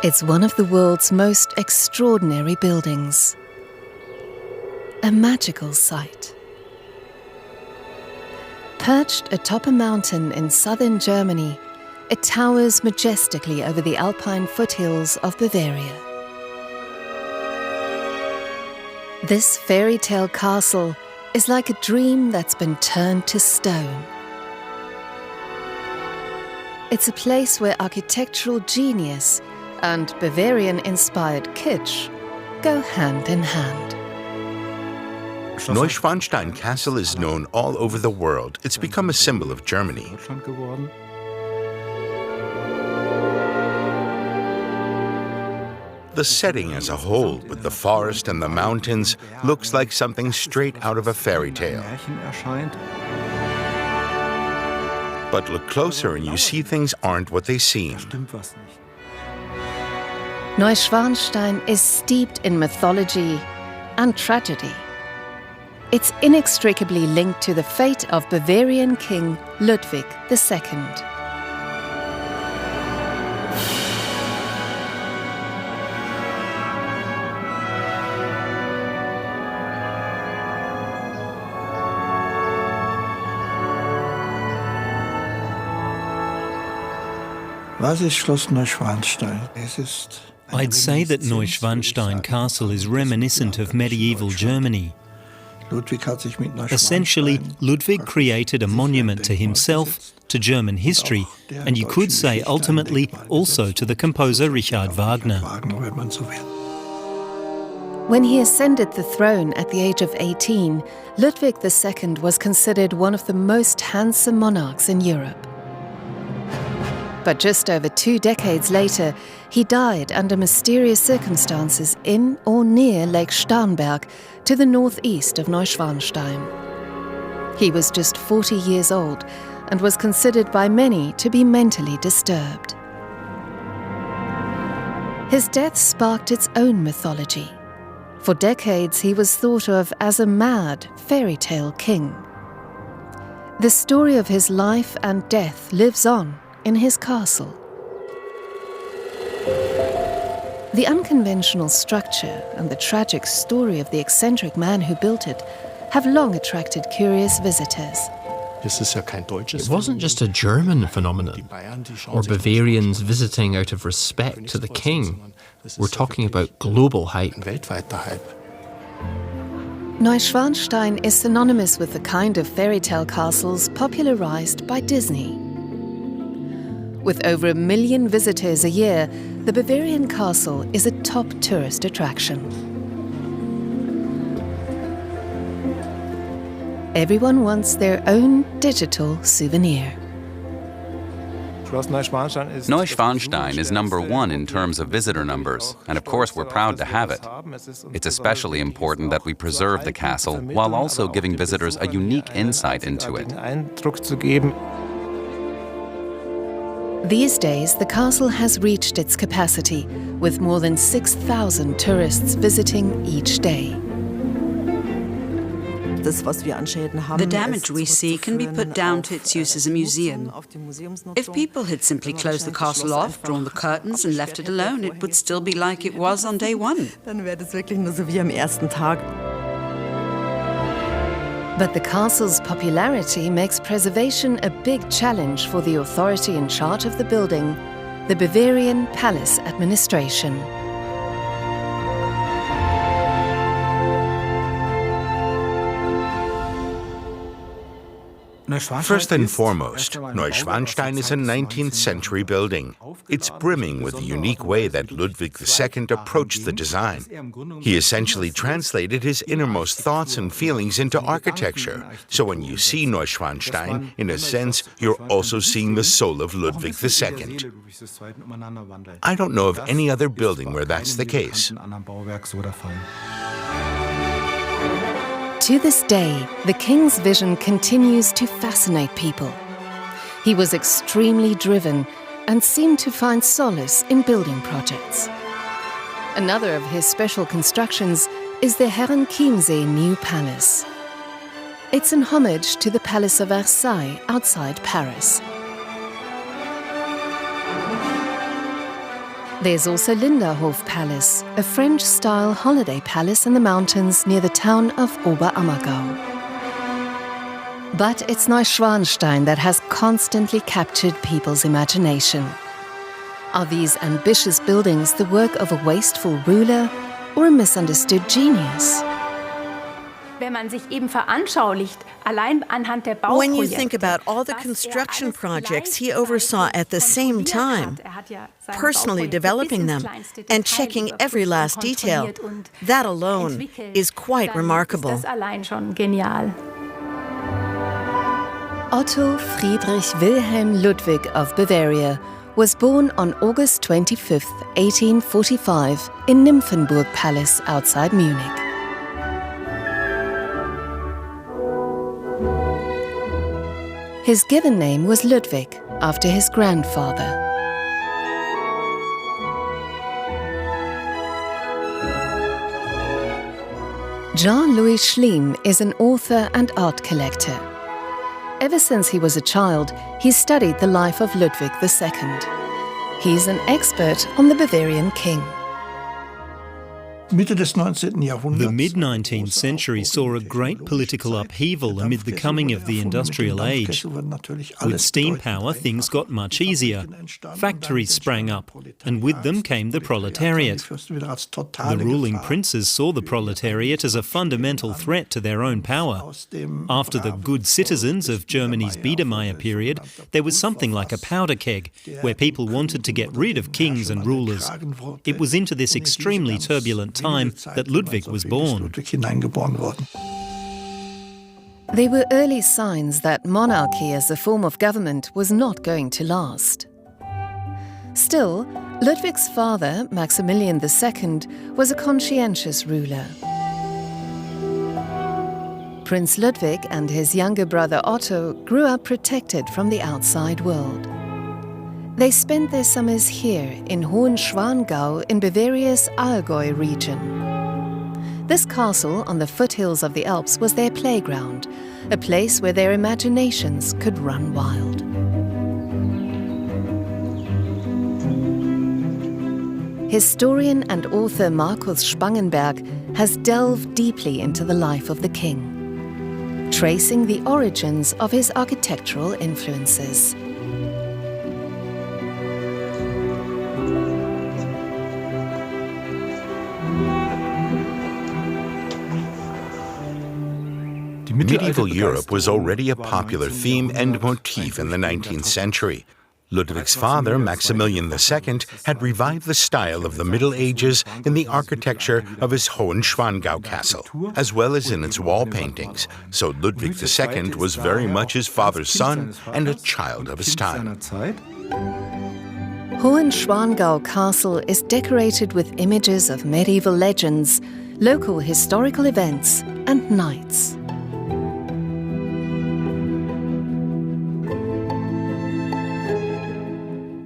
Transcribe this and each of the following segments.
It's one of the world's most extraordinary buildings. A magical sight. Perched atop a mountain in southern Germany, it towers majestically over the alpine foothills of Bavaria. This fairy tale castle is like a dream that's been turned to stone. It's a place where architectural genius and Bavarian-inspired kitsch go hand in hand. Neuschwanstein Castle is known all over the world. It's become a symbol of Germany. The setting as a whole, with the forest and the mountains, looks like something straight out of a fairy tale. But look closer and you see things aren't what they seem. Neuschwanstein is steeped in mythology and tragedy. It's inextricably linked to the fate of Bavarian King Ludwig II. I'd say that Neuschwanstein Castle is reminiscent of medieval Germany. Essentially, Ludwig created a monument to himself, to German history, and you could say ultimately also to the composer Richard Wagner. When he ascended the throne at the age of 18, Ludwig II was considered one of the most handsome monarchs in Europe. But just over 2 decades later, he died under mysterious circumstances in or near Lake Starnberg, to the northeast of Neuschwanstein. He was just 40 years old and was considered by many to be mentally disturbed. His death sparked its own mythology. For decades, he was thought of as a mad fairy tale king. The story of his life and death lives on in his castle. The unconventional structure and the tragic story of the eccentric man who built it have long attracted curious visitors. It wasn't just a German phenomenon, or Bavarians visiting out of respect to the king. We're talking about global hype. Neuschwanstein is synonymous with the kind of fairy tale castles popularized by Disney. With over 1 million visitors a year, the Bavarian castle is a top tourist attraction. Everyone wants their own digital souvenir. Neuschwanstein is number 1 in terms of visitor numbers, and of course we're proud to have it. It's especially important that we preserve the castle while also giving visitors a unique insight into it. These days, the castle has reached its capacity, with more than 6,000 tourists visiting each day. The damage we see can be put down to its use as a museum. If people had simply closed the castle off, drawn the curtains and left it alone, it would still be like it was on day 1. But the castle's popularity makes preservation a big challenge for the authority in charge of the building, the Bavarian Palace Administration. First and foremost, Neuschwanstein is a 19th century building. It's brimming with the unique way that Ludwig II approached the design. He essentially translated his innermost thoughts and feelings into architecture. So when you see Neuschwanstein, in a sense, you're also seeing the soul of Ludwig II. I don't know of any other building where that's the case. To this day, the king's vision continues to fascinate people. He was extremely driven and seemed to find solace in building projects. Another of his special constructions is the Herrenchiemsee New Palace. It's an homage to the Palace of Versailles outside Paris. There's also Linderhof Palace, a French-style holiday palace in the mountains near the town of Oberammergau. But it's Neuschwanstein that has constantly captured people's imagination. Are these ambitious buildings the work of a wasteful ruler or a misunderstood genius? When you think about all the construction projects he oversaw at the same time, personally developing them and checking every last detail, that alone is quite remarkable. Otto Friedrich Wilhelm Ludwig of Bavaria was born on August 25, 1845, in Nymphenburg Palace outside Munich. His given name was Ludwig, after his grandfather. Jean-Louis Schleem is an author and art collector. Ever since he was a child, he studied the life of Ludwig II. He's an expert on the Bavarian king. The mid-19th century saw a great political upheaval amid the coming of the industrial age. With steam power, things got much easier. Factories sprang up, and with them came the proletariat. The ruling princes saw the proletariat as a fundamental threat to their own power. After the good citizens of Germany's Biedermeier period, there was something like a powder keg, where people wanted to get rid of kings and rulers. It was into this extremely turbulent time that Ludwig was born. There were early signs that monarchy as a form of government was not going to last. Still, Ludwig's father, Maximilian II, was a conscientious ruler. Prince Ludwig and his younger brother Otto grew up protected from the outside world. They spent their summers here in Neuschwanstein in Bavaria's Allgäu region. This castle on the foothills of the Alps was their playground, a place where their imaginations could run wild. Historian and author Markus Spangenberg has delved deeply into the life of the king, tracing the origins of his architectural influences. Medieval Europe was already a popular theme and motif in the 19th century. Ludwig's father, Maximilian II, had revived the style of the Middle Ages in the architecture of his Hohenschwangau castle, as well as in its wall paintings, so Ludwig II was very much his father's son and a child of his time. Hohenschwangau Castle is decorated with images of medieval legends, local historical events, and knights.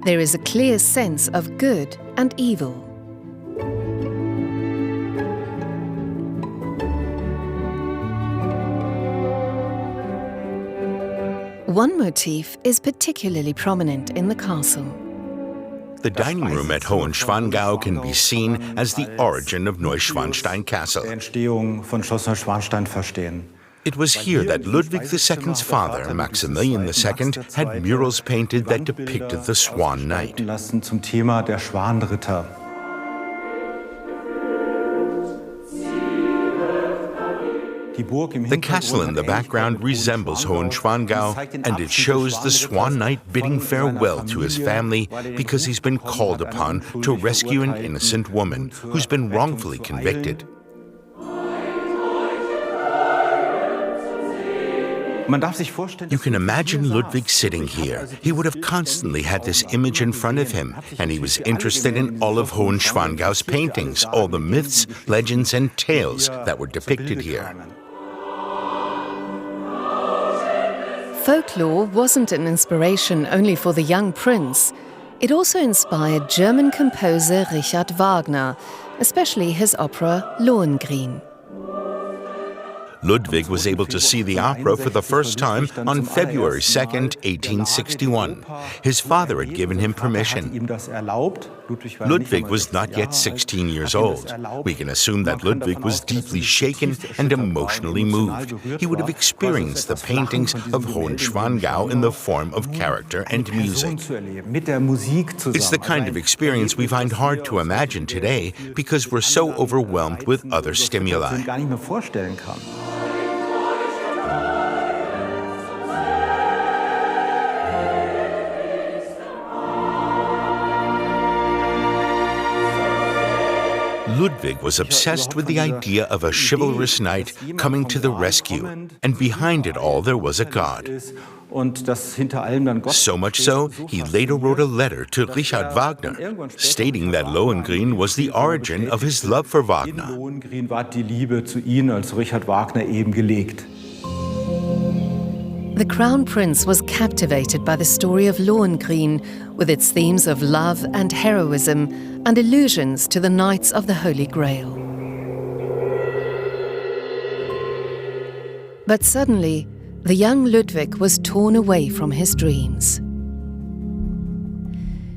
There is a clear sense of good and evil. One motif is particularly prominent in the castle. The dining room at Hohenschwangau can be seen as the origin of Neuschwanstein Castle. It was here that Ludwig II's father, Maximilian II, had murals painted that depicted the Swan Knight. The castle in the background resembles Hohenschwangau, and it shows the Swan Knight bidding farewell to his family because he's been called upon to rescue an innocent woman who's been wrongfully convicted. You can imagine Ludwig sitting here. He would have constantly had this image in front of him, and he was interested in all of Hohenschwangau's paintings, all the myths, legends, and tales that were depicted here. Folklore wasn't an inspiration only for the young prince. It also inspired German composer Richard Wagner, especially his opera Lohengrin. Ludwig was able to see the opera for the first time on February 2nd, 1861. His father had given him permission. Ludwig was not yet 16 years old. We can assume that Ludwig was deeply shaken and emotionally moved. He would have experienced the paintings of Neuschwanstein in the form of character and music. It's the kind of experience we find hard to imagine today because we're so overwhelmed with other stimuli. Ludwig was obsessed with the idea of a chivalrous knight coming to the rescue, and behind it all there was a god. So much so, he later wrote a letter to Richard Wagner, stating that Lohengrin was the origin of his love for Wagner. The Crown Prince was captivated by the story of Lohengrin, with its themes of love and heroism and allusions to the Knights of the Holy Grail. But suddenly, the young Ludwig was torn away from his dreams.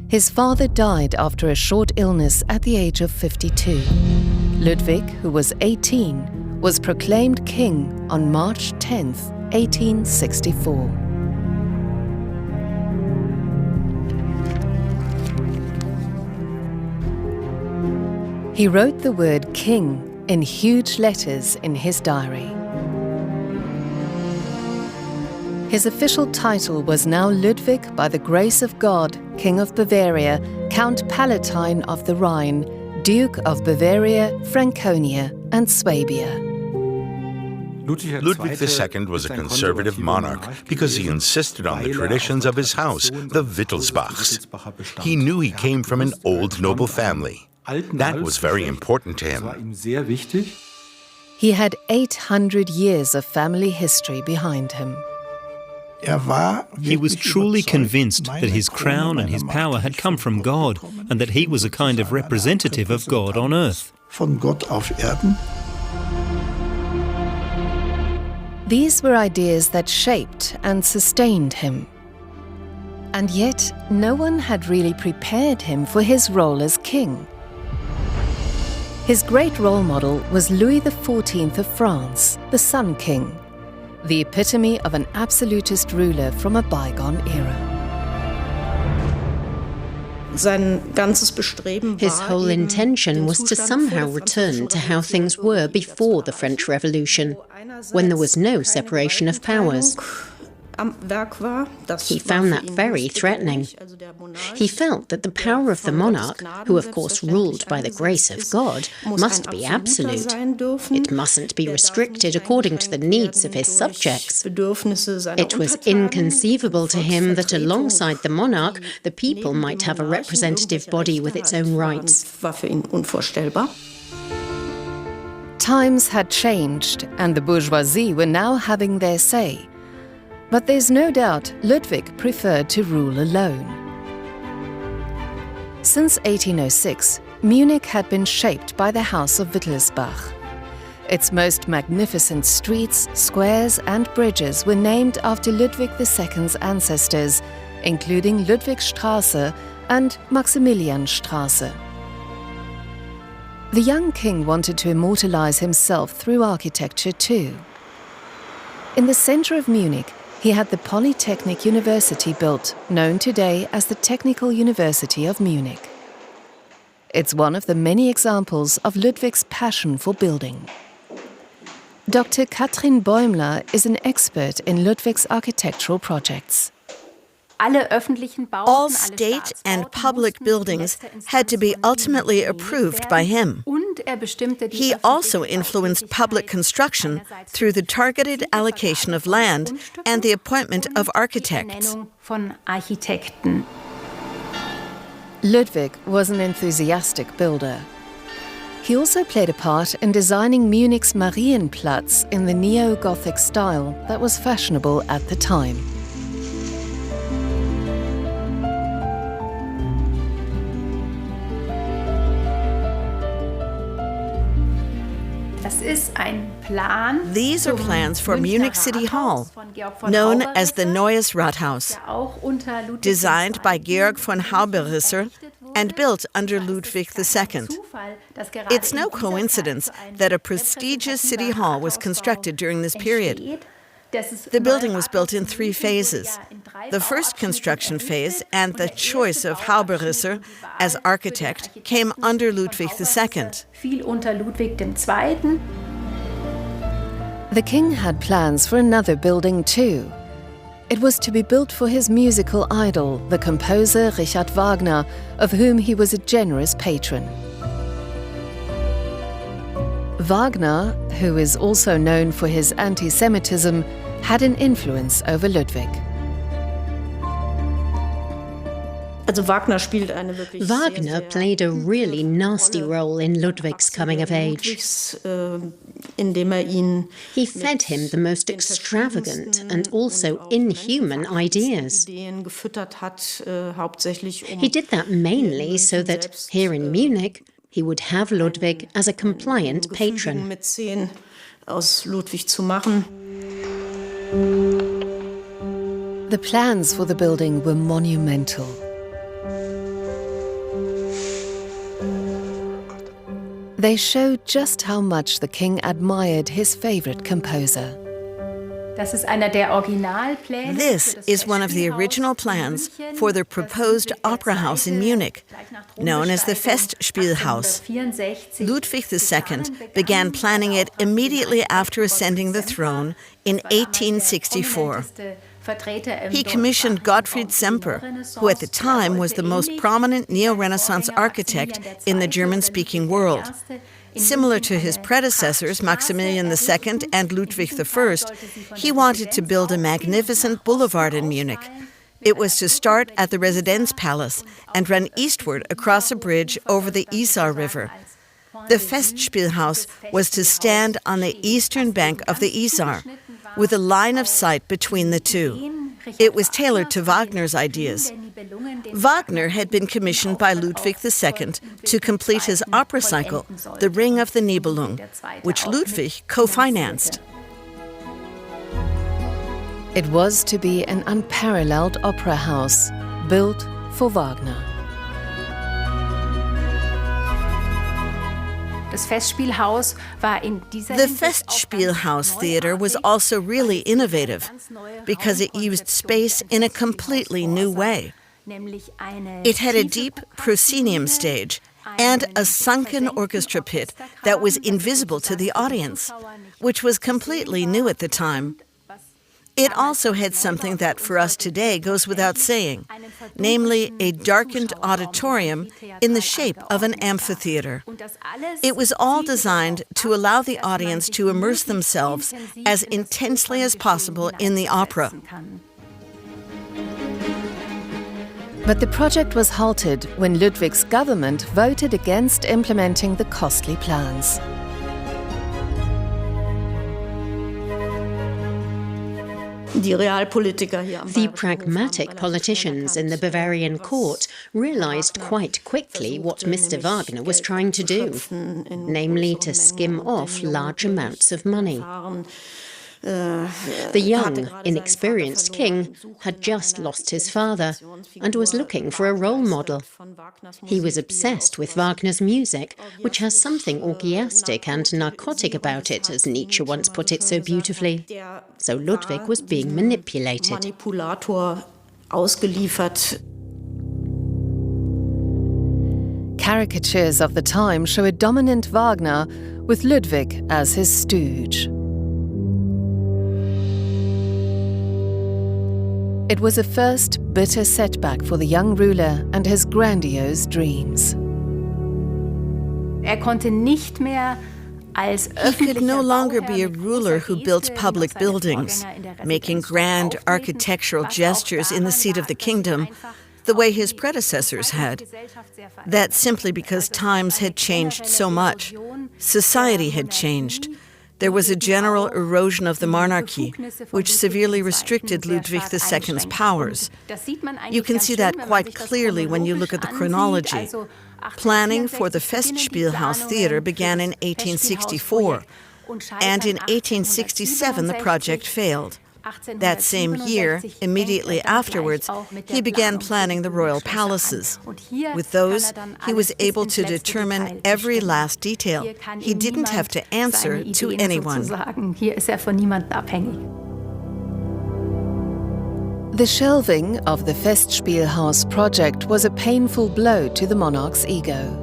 His father died after a short illness at the age of 52. Ludwig, who was 18, was proclaimed king on March 10th, 1864. He wrote the word king in huge letters in his diary. His official title was now Ludwig by the grace of God, King of Bavaria, Count Palatine of the Rhine, Duke of Bavaria, Franconia and Swabia. Ludwig II was a conservative monarch because he insisted on the traditions of his house, the Wittelsbachs. He knew he came from an old noble family. That was very important to him. He had 800 years of family history behind him. He was truly convinced that his crown and his power had come from God, and that he was a kind of representative of God on earth. These were ideas that shaped and sustained him. And yet, no one had really prepared him for his role as king. His great role model was Louis XIV of France, the Sun King, the epitome of an absolutist ruler from a bygone era. His whole intention was to somehow return to how things were before the French Revolution, when there was no separation of powers. He found that very threatening. He felt that the power of the monarch, who of course ruled by the grace of God, must be absolute. It mustn't be restricted according to the needs of his subjects. It was inconceivable to him that alongside the monarch, the people might have a representative body with its own rights. Times had changed, and the bourgeoisie were now having their say. But there's no doubt Ludwig preferred to rule alone. Since 1806, Munich had been shaped by the House of Wittelsbach. Its most magnificent streets, squares and bridges were named after Ludwig II's ancestors, including Ludwigstraße and Maximilianstraße. The young king wanted to immortalize himself through architecture too. In the center of Munich, he had the Polytechnic University built, known today as the Technical University of Munich. It's one of the many examples of Ludwig's passion for building. Dr. Katrin Bäumler is an expert in Ludwig's architectural projects. All state and public buildings had to be ultimately approved by him. He also influenced public construction through the targeted allocation of land and the appointment of architects. Ludwig was an enthusiastic builder. He also played a part in designing Munich's Marienplatz in the neo-Gothic style that was fashionable at the time. These are plans for Munich City Hall, known as the Neues Rathaus, designed by Georg von Hauberisser and built under Ludwig II. It's no coincidence that a prestigious city hall was constructed during this period. The building was built in 3 phases. The first construction phase and the choice of Hauberisser as architect came under Ludwig II. The king had plans for another building too. It was to be built for his musical idol, the composer Richard Wagner, of whom he was a generous patron. Wagner, who is also known for his anti-Semitism, had an influence over Ludwig. Wagner played a really nasty role in Ludwig's coming of age. He fed him the most extravagant and also inhuman ideas. He did that mainly so that, here in Munich, he would have Ludwig as a compliant patron. The plans for the building were monumental. They showed just how much the king admired his favorite composer. This is one of the original plans for the proposed opera house in Munich, known as the Festspielhaus. Ludwig II began planning it immediately after ascending the throne in 1864. He commissioned Gottfried Semper, who at the time was the most prominent neo-Renaissance architect in the German-speaking world. Similar to his predecessors, Maximilian II and Ludwig I, he wanted to build a magnificent boulevard in Munich. It was to start at the Residenzpalace and run eastward across a bridge over the Isar River. The Festspielhaus was to stand on the eastern bank of the Isar, with a line of sight between the two. It was tailored to Wagner's ideas. Wagner had been commissioned by Ludwig II to complete his opera cycle, The Ring of the Nibelung, which Ludwig co-financed. It was to be an unparalleled opera house, built for Wagner. The Festspielhaus theater was also really innovative because it used space in a completely new way. It had a deep proscenium stage and a sunken orchestra pit that was invisible to the audience, which was completely new at the time. It also had something that for us today goes without saying, namely a darkened auditorium in the shape of an amphitheater. It was all designed to allow the audience to immerse themselves as intensely as possible in the opera. But the project was halted when Ludwig's government voted against implementing the costly plans. The pragmatic politicians in the Bavarian court realized quite quickly what Mr. Wagner was trying to do, namely to skim off large amounts of money. The young, inexperienced king had just lost his father and was looking for a role model. He was obsessed with Wagner's music, which has something orgiastic and narcotic about it, as Nietzsche once put it so beautifully. So Ludwig was being manipulated. Caricatures of the time show a dominant Wagner with Ludwig as his stooge. It was a first bitter setback for the young ruler and his grandiose dreams. He could no longer be a ruler who built public buildings, making grand architectural gestures in the seat of the kingdom, the way his predecessors had. That's simply because times had changed so much. Society had changed. There was a general erosion of the monarchy, which severely restricted Ludwig II's powers. You can see that quite clearly when you look at the chronology. Planning for the Festspielhaus theater began in 1864, and in 1867 the project failed. That same year, immediately afterwards, he began planning the royal palaces. With those, he was able to determine every last detail. He didn't have to answer to anyone. The shelving of the Festspielhaus project was a painful blow to the monarch's ego.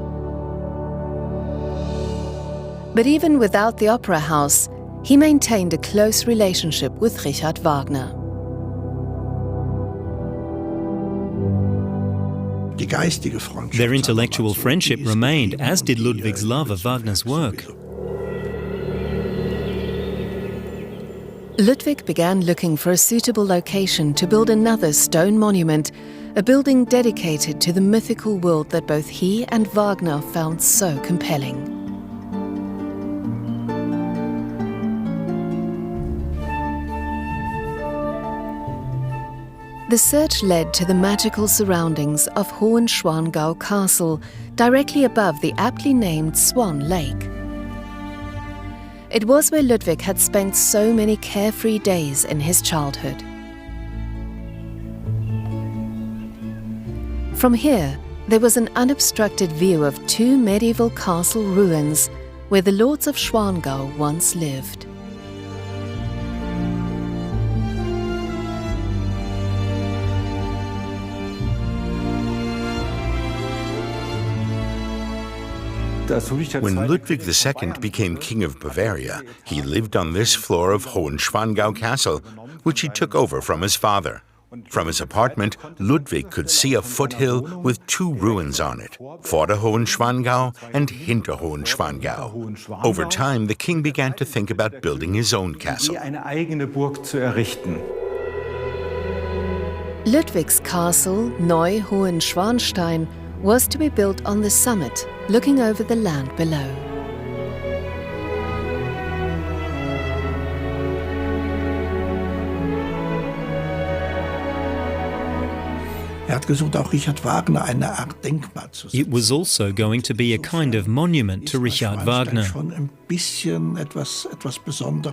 But even without the opera house, he maintained a close relationship with Richard Wagner. Their intellectual friendship remained, as did Ludwig's love of Wagner's work. Ludwig began looking for a suitable location to build another stone monument, a building dedicated to the mythical world that both he and Wagner found so compelling. The search led to the magical surroundings of Hohenschwangau Castle, directly above the aptly named Swan Lake. It was where Ludwig had spent so many carefree days in his childhood. From here, there was an unobstructed view of two medieval castle ruins where the lords of Schwangau once lived. When Ludwig II became King of Bavaria, he lived on this floor of Hohenschwangau Castle, which he took over from his father. From his apartment, Ludwig could see a foothill with two ruins on it, Vorder Hohenschwangau and Hinter Hohenschwangau. Over time, the king began to think about building his own castle. Ludwig's castle, Neuschwanstein, was to be built on the summit, looking over the land below. It was also going to be a kind of monument to Richard Wagner.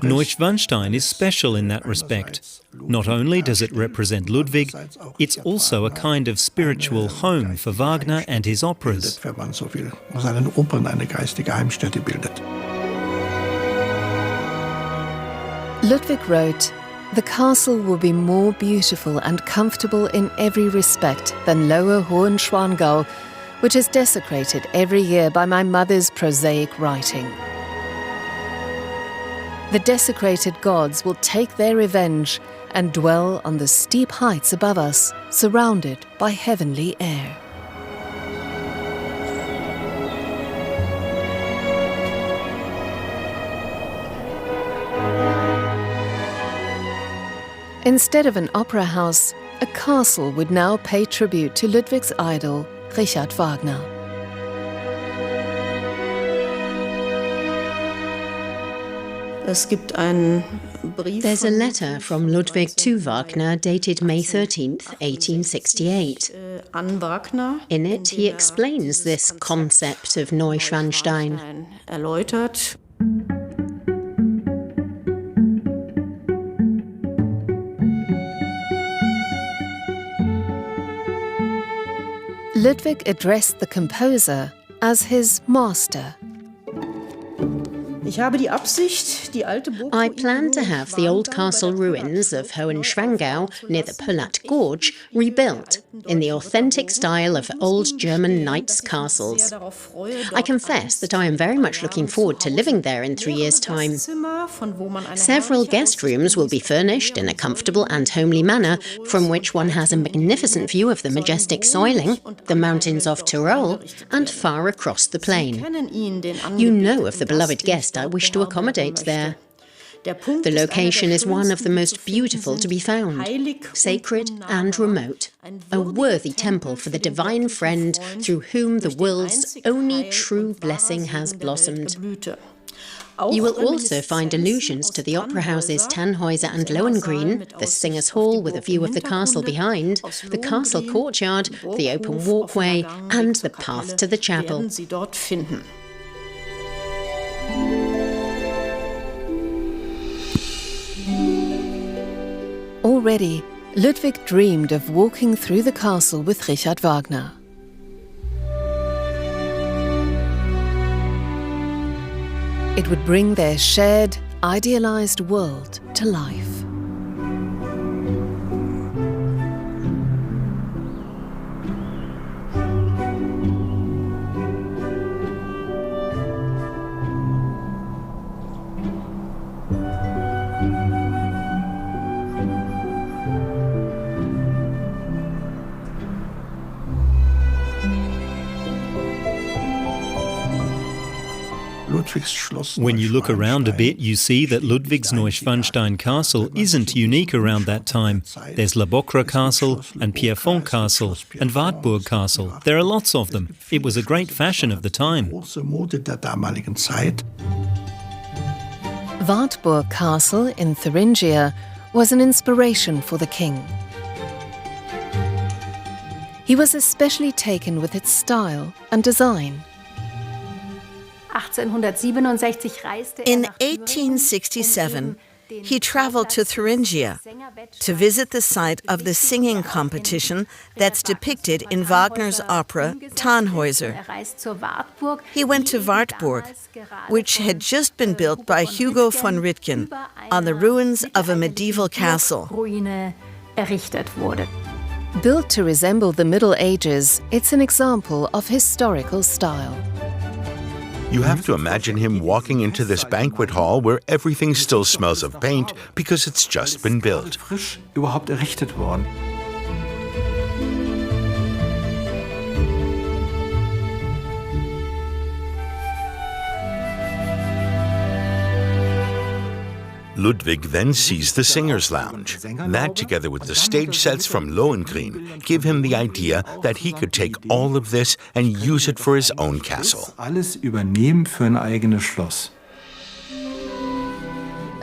Neuschwanstein is special in that respect. Not only does it represent Ludwig, it's also a kind of spiritual home for Wagner and his operas. Ludwig wrote, "The castle will be more beautiful and comfortable in every respect than Lower Hohenschwangau, which is desecrated every year by my mother's prosaic writing. The desecrated gods will take their revenge and dwell on the steep heights above us, surrounded by heavenly air." Instead of an opera house, a castle would now pay tribute to Ludwig's idol, Richard Wagner. There's a letter from Ludwig II Wagner dated May 13th, 1868. In it, he explains this concept of Neuschwanstein. Ludwig addressed the composer as his master. I plan to have the old castle ruins of Hohenschwangau near the Pullat Gorge rebuilt in the authentic style of old German knights' castles. I confess that I am very much looking forward to living there in 3 years' time. Several guest rooms will be furnished in a comfortable and homely manner, from which one has a magnificent view of the majestic Säuling, the mountains of Tyrol, and far across the plain. You know of the beloved guest I wish to accommodate there. The location is one of the most beautiful to be found, sacred and remote, a worthy temple for the divine friend through whom the world's only true blessing has blossomed. You will also find allusions to the opera houses Tannhäuser and Lohengrin, the Singers' Hall with a view of the castle behind, the castle courtyard, the open walkway, and the path to the chapel. already, Ludwig dreamed of walking through the castle with Richard Wagner. It would bring their shared, idealized world to life. When you look around a bit, you see that Ludwig's Neuschwanstein castle isn't unique around that time. There's La Bocra Castle and Pierrefonds Castle and Wartburg Castle. There are lots of them. It was a great fashion of the time. Wartburg Castle in Thuringia was an inspiration for the king. He was especially taken with its style and design. In 1867, he traveled to Thuringia to visit the site of the singing competition that's depicted in Wagner's opera Tannhäuser. He went to Wartburg, which had just been built by Hugo von Rittgen on the ruins of a medieval castle. Built to resemble the Middle Ages, it's an example of historical style. You have to imagine him walking into this banquet hall where everything still smells of paint because it's just been built. Ludwig then sees the Singers' Lounge. That, together with the stage sets from Lohengrin, give him the idea that he could take all of this and use it for his own castle.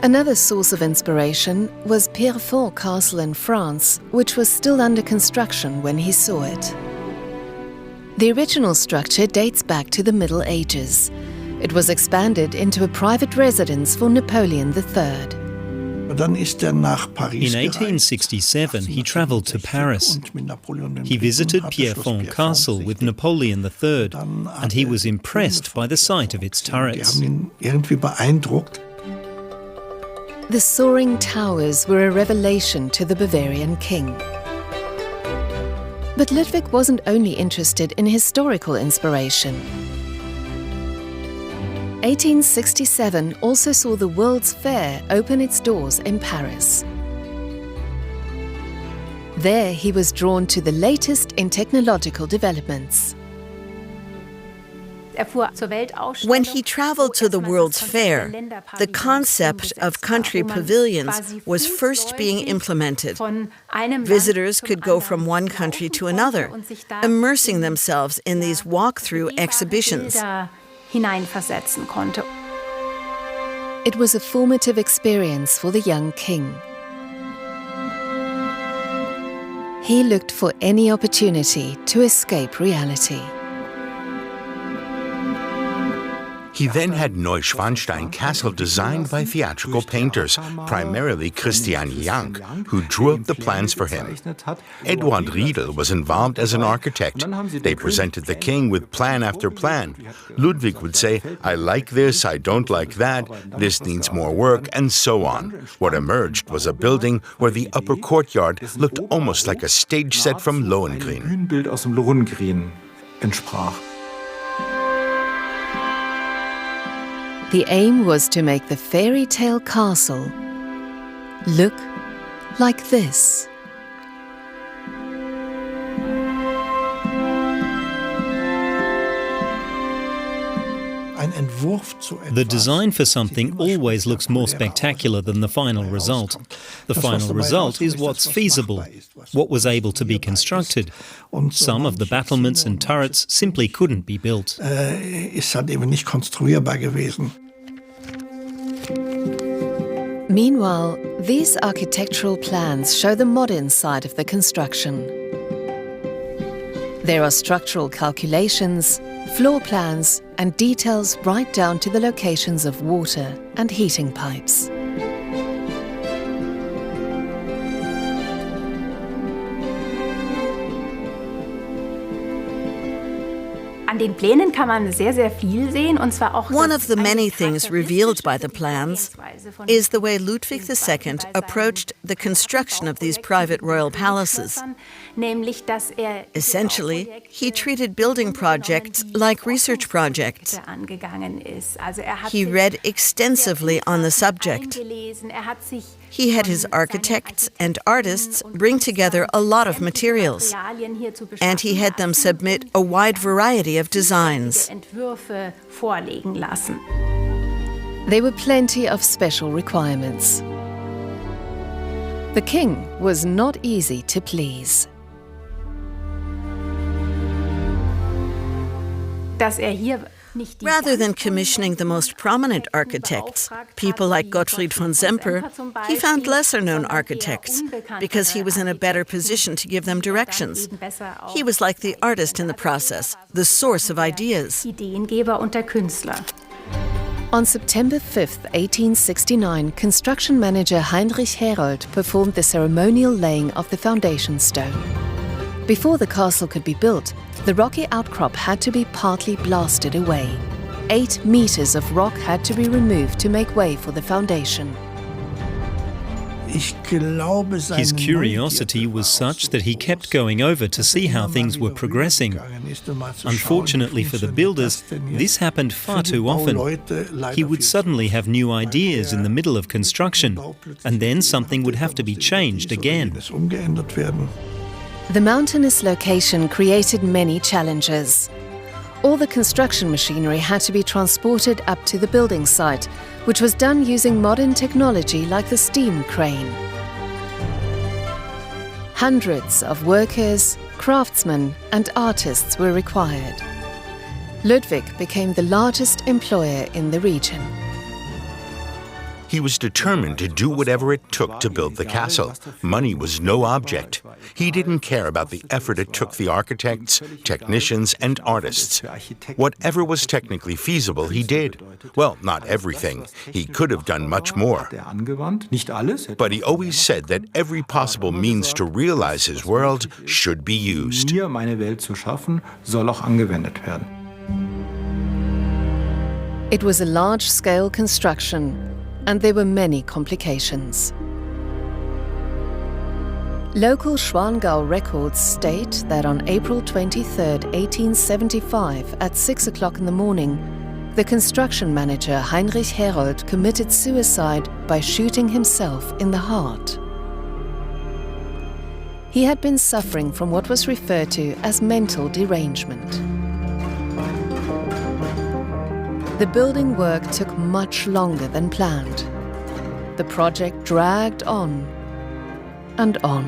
Another source of inspiration was Pierrefonds Castle in France, which was still under construction when he saw it. The original structure dates back to the Middle Ages. It was expanded into a private residence for Napoleon III. In 1867, he travelled to Paris. He visited Pierrefonds Castle with Napoleon III, and he was impressed by the sight of its turrets. The soaring towers were a revelation to the Bavarian king. But Ludwig wasn't only interested in historical inspiration. 1867 also saw the World's Fair open its doors in Paris. There he was drawn to the latest in technological developments. When he traveled to the World's Fair, the concept of country pavilions was first being implemented. Visitors could go from one country to another, immersing themselves in these walk-through exhibitions. It was a formative experience for the young king. He looked for any opportunity to escape reality. He then had Neuschwanstein Castle designed by theatrical painters, primarily Christian Jank, who drew up the plans for him. Eduard Riedel was involved as an architect. They presented the king with plan after plan. Ludwig would say, "I like this, I don't like that, this needs more work," and so on. What emerged was a building where the upper courtyard looked almost like a stage set from Lohengrin. The aim was to make the Fairytale castle look like this. The design for something always looks more spectacular than the final result. The final result is what's feasible, what was able to be constructed. Some of the battlements and turrets simply couldn't be built. Meanwhile, these architectural plans show the modern side of the construction. There are structural calculations, floor plans, and details right down to the locations of water and heating pipes. One of the many things revealed by the plans is the way Ludwig II approached the construction of these private royal palaces. Essentially, he treated building projects like research projects. He read extensively on the subject. He had his architects and artists bring together a lot of materials, and he had them submit a wide variety of designs. There were plenty of special requirements. The king was not easy to please. Rather than commissioning the most prominent architects, people like Gottfried von Semper, he found lesser-known architects because he was in a better position to give them directions. He was like the artist in the process, the source of ideas. On September 5, 1869, construction manager Heinrich Herold performed the ceremonial laying of the foundation stone. Before the castle could be built, the rocky outcrop had to be partly blasted away. 8 meters of rock had to be removed to make way for the foundation. His curiosity was such that he kept going over to see how things were progressing. Unfortunately for the builders, this happened far too often. He would suddenly have new ideas in the middle of construction, and then something would have to be changed again. The mountainous location created many challenges. All the construction machinery had to be transported up to the building site, which was done using modern technology like the steam crane. Hundreds of workers, craftsmen, and artists were required. Ludwig became the largest employer in the region. He was determined to do whatever it took to build the castle. Money was no object. He didn't care about the effort it took the architects, technicians, and artists. Whatever was technically feasible, he did. Well, not everything. He could have done much more. But he always said that every possible means to realize his world should be used. It was a large-scale construction, and there were many complications. Local Schwangau records state that on April 23, 1875, at 6 o'clock in the morning, the construction manager Heinrich Herold committed suicide by shooting himself in the heart. He had been suffering from what was referred to as mental derangement. The building work took much longer than planned. The project dragged on and on.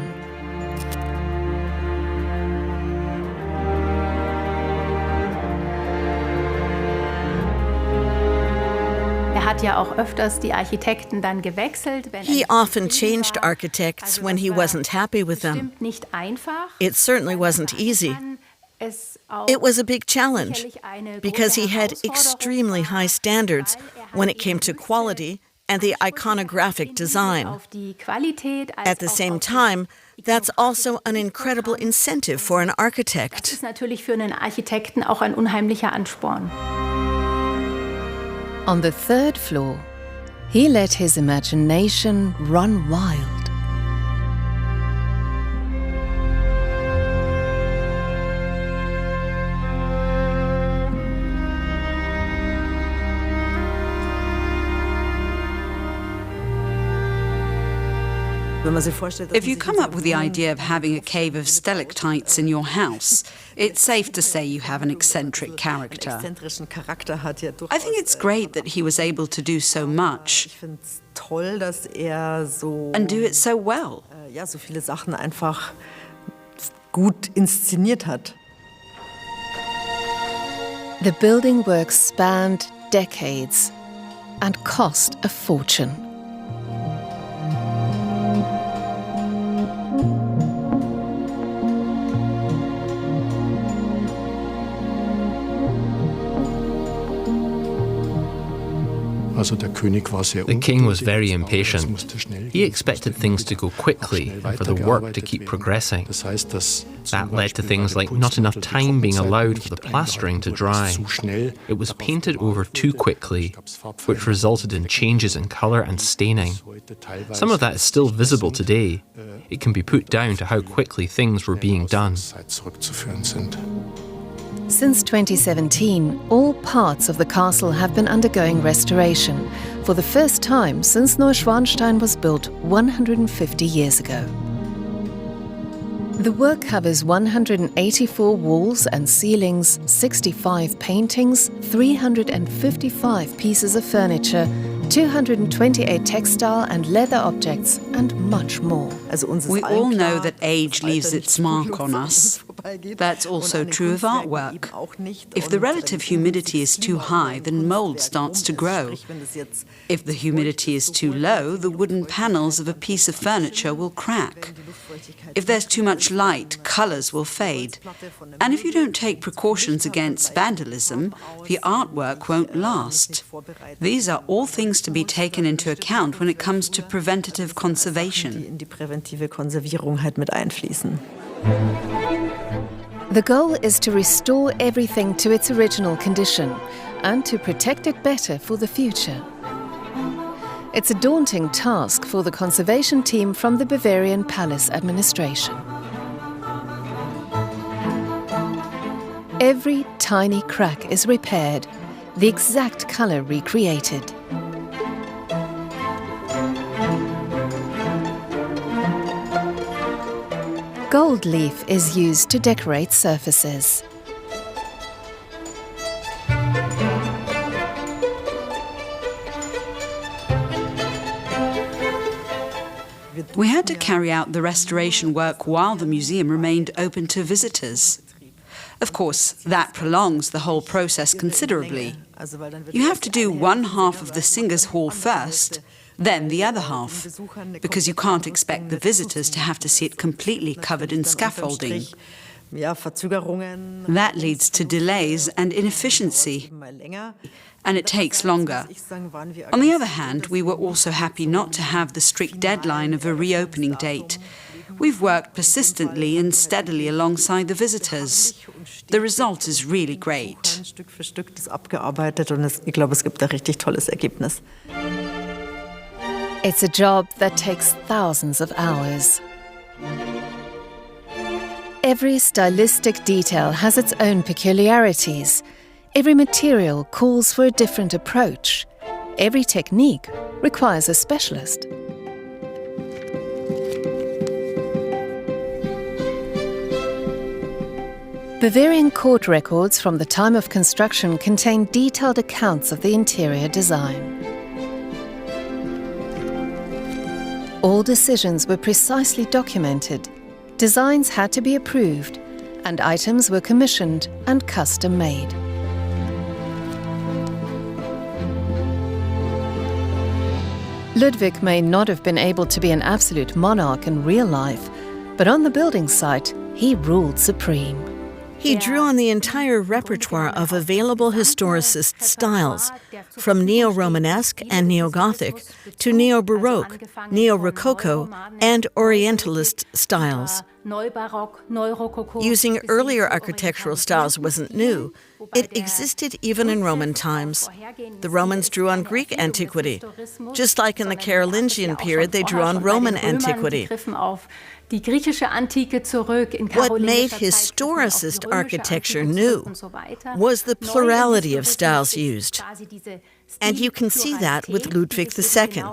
He often changed architects when he wasn't happy with them. It certainly wasn't easy. It was a big challenge because he had extremely high standards when it came to quality and the iconographic design. At the same time, that's also an incredible incentive for an architect. On the 3rd floor, he let his imagination run wild. If you come up with the idea of having a cave of stalactites in your house, it's safe to say you have an eccentric character. I think it's great that he was able to do so much and do it so well. The building work spanned decades and cost a fortune. The king was very impatient. He expected things to go quickly and for the work to keep progressing. That led to things like not enough time being allowed for the plastering to dry. It was painted over too quickly, which resulted in changes in colour and staining. Some of that is still visible today. It can be put down to how quickly things were being done. Since 2017, all parts of the castle have been undergoing restoration, for the first time since Neuschwanstein was built 150 years ago. The work covers 184 walls and ceilings, 65 paintings, 355 pieces of furniture, 228 textile and leather objects, and much more. We all know that age leaves its mark on us. That's also true of artwork. If the relative humidity is too high, then mold starts to grow. If the humidity is too low, the wooden panels of a piece of furniture will crack. If there's too much light, colours will fade. And if you don't take precautions against vandalism, the artwork won't last. These are all things to be taken into account when it comes to preventative conservation. The goal is to restore everything to its original condition and to protect it better for the future. It's a daunting task for the conservation team from the Bavarian Palace administration. Every tiny crack is repaired, the exact colour recreated. Gold leaf is used to decorate surfaces. We had to carry out the restoration work while the museum remained open to visitors. Of course, that prolongs the whole process considerably. You have to do one half of the Singers' Hall first, then the other half, because you can't expect the visitors to have to see it completely covered in scaffolding. That leads to delays and inefficiency, and it takes longer. On the other hand, we were also happy not to have the strict deadline of a reopening date. We've worked persistently and steadily alongside the visitors. The result is really great. It's a job that takes thousands of hours. Every stylistic detail has its own peculiarities. Every material calls for a different approach. Every technique requires a specialist. Bavarian court records from the time of construction contain detailed accounts of the interior design. All decisions were precisely documented, designs had to be approved, and items were commissioned and custom-made. Ludwig may not have been able to be an absolute monarch in real life, but on the building site, he ruled supreme. He drew on the entire repertoire of available historicist styles, from neo-Romanesque and neo-Gothic to neo-Baroque, neo-Rococo, and Orientalist styles. Using earlier architectural styles wasn't new. It existed even in Roman times. The Romans drew on Greek antiquity. Just like in the Carolingian period, they drew on Roman antiquity. What made historicist architecture new was the plurality of styles used. And you can see that with Ludwig II.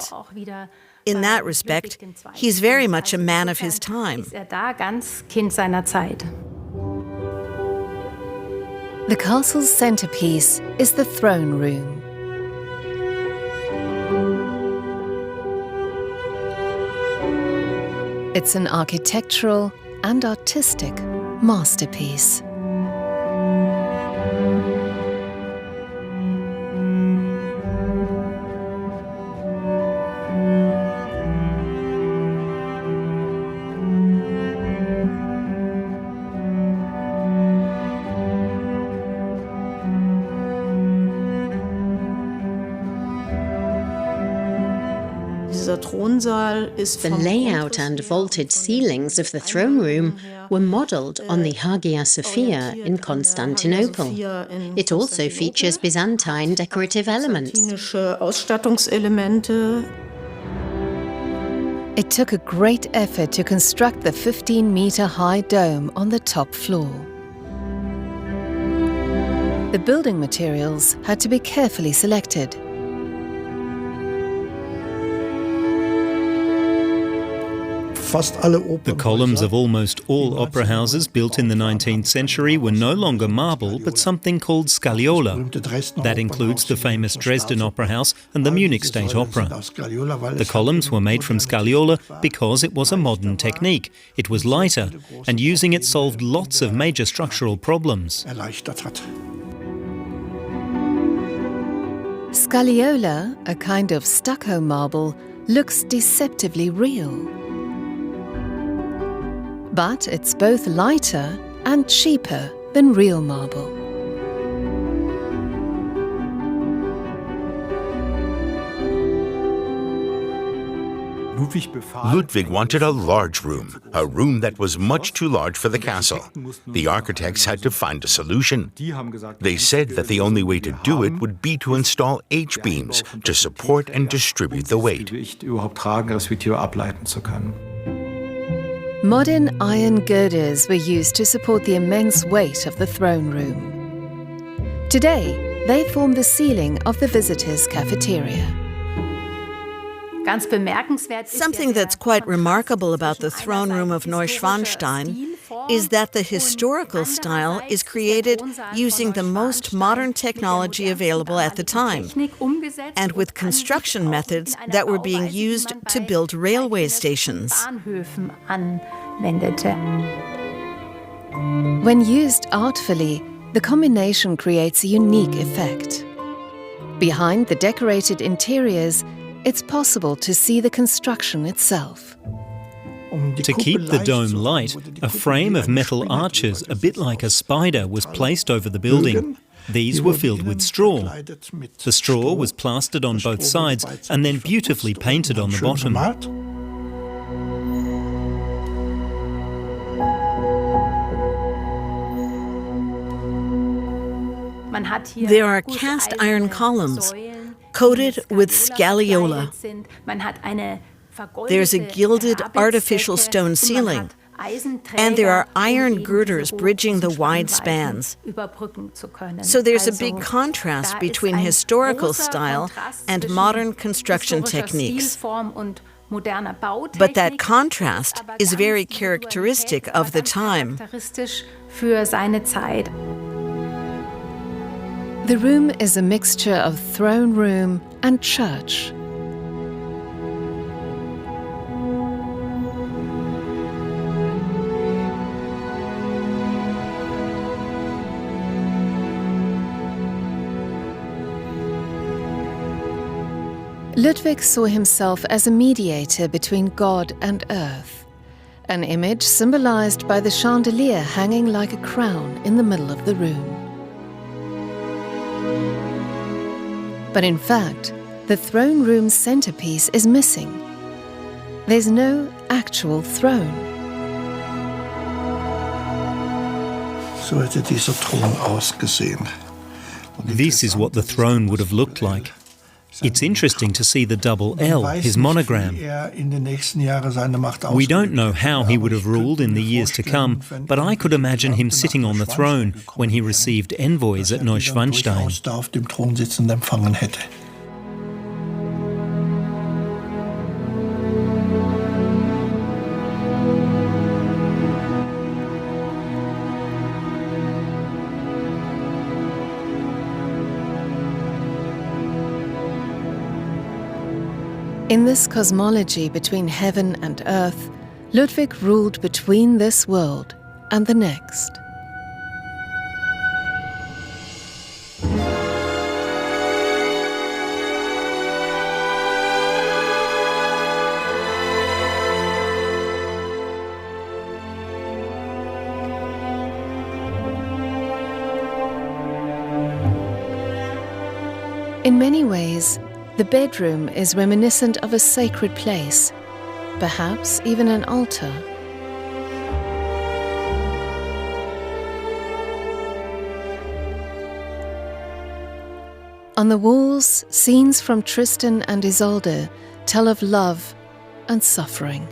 In that respect, he's very much a man of his time. The castle's centerpiece is the throne room. It's an architectural and artistic masterpiece. The layout and vaulted ceilings of the throne room were modelled on the Hagia Sophia in Constantinople. It also features Byzantine decorative elements. It took a great effort to construct the 15-metre-high dome on the top floor. The building materials had to be carefully selected. The columns of almost all opera houses built in the 19th century were no longer marble, but something called scagliola. That includes the famous Dresden Opera House and the Munich State Opera. The columns were made from scagliola because it was a modern technique. It was lighter, and using it solved lots of major structural problems. Scagliola, a kind of stucco marble, looks deceptively real. But it's both lighter and cheaper than real marble. Ludwig wanted a large room, a room that was much too large for the castle. The architects had to find a solution. They said that the only way to do it would be to install H-beams to support and distribute the weight. Modern iron girders were used to support the immense weight of the throne room. Today, they form the ceiling of the visitors' cafeteria. Something that's quite remarkable about the throne room of Neuschwanstein is that the historical style is created using the most modern technology available at the time, and with construction methods that were being used to build railway stations. When used artfully, the combination creates a unique effect. Behind the decorated interiors, it's possible to see the construction itself. To keep the dome light, a frame of metal arches, a bit like a spider, was placed over the building. These were filled with straw. The straw was plastered on both sides and then beautifully painted on the bottom. There are cast iron columns coated with scagliola. There's a gilded artificial stone ceiling, and there are iron girders bridging the wide spans. So there's a big contrast between historical style and modern construction techniques. But that contrast is very characteristic of the time. The room is a mixture of throne room and church. Ludwig saw himself as a mediator between God and earth, an image symbolized by the chandelier hanging like a crown in the middle of the room. But in fact, the throne room's centerpiece is missing. There's no actual throne. This is what the throne would have looked like. It's interesting to see the double L, his monogram. We don't know how he would have ruled in the years to come, but I could imagine him sitting on the throne when he received envoys at Neuschwanstein. In this cosmology between heaven and earth, Ludwig ruled between this world and the next. In many ways, The bedroom is reminiscent of a sacred place, perhaps even an altar. On the walls, scenes from Tristan and Isolde tell of love and suffering.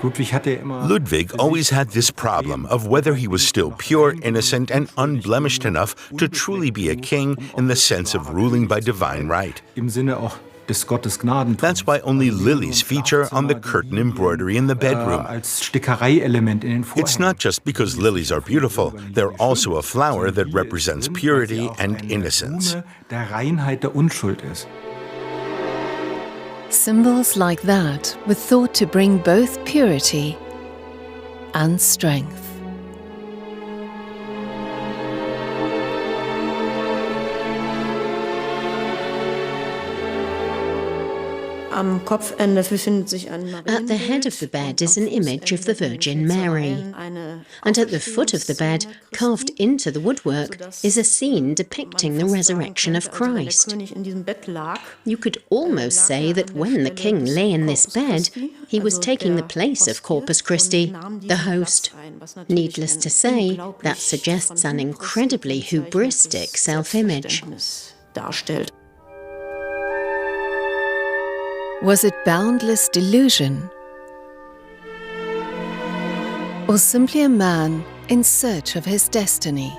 Ludwig always had this problem of whether he was still pure, innocent, and unblemished enough to truly be a king in the sense of ruling by divine right. That's why only lilies feature on the curtain embroidery in the bedroom. It's not just because lilies are beautiful, they're also a flower that represents purity and innocence. Symbols like that were thought to bring both purity and strength. At the head of the bed is an image of the Virgin Mary, and at the foot of the bed, carved into the woodwork, is a scene depicting the resurrection of Christ. You could almost say that when the king lay in this bed, he was taking the place of Corpus Christi, the host. Needless to say, that suggests an incredibly hubristic self-image. Was it boundless delusion? Or simply a man in search of his destiny?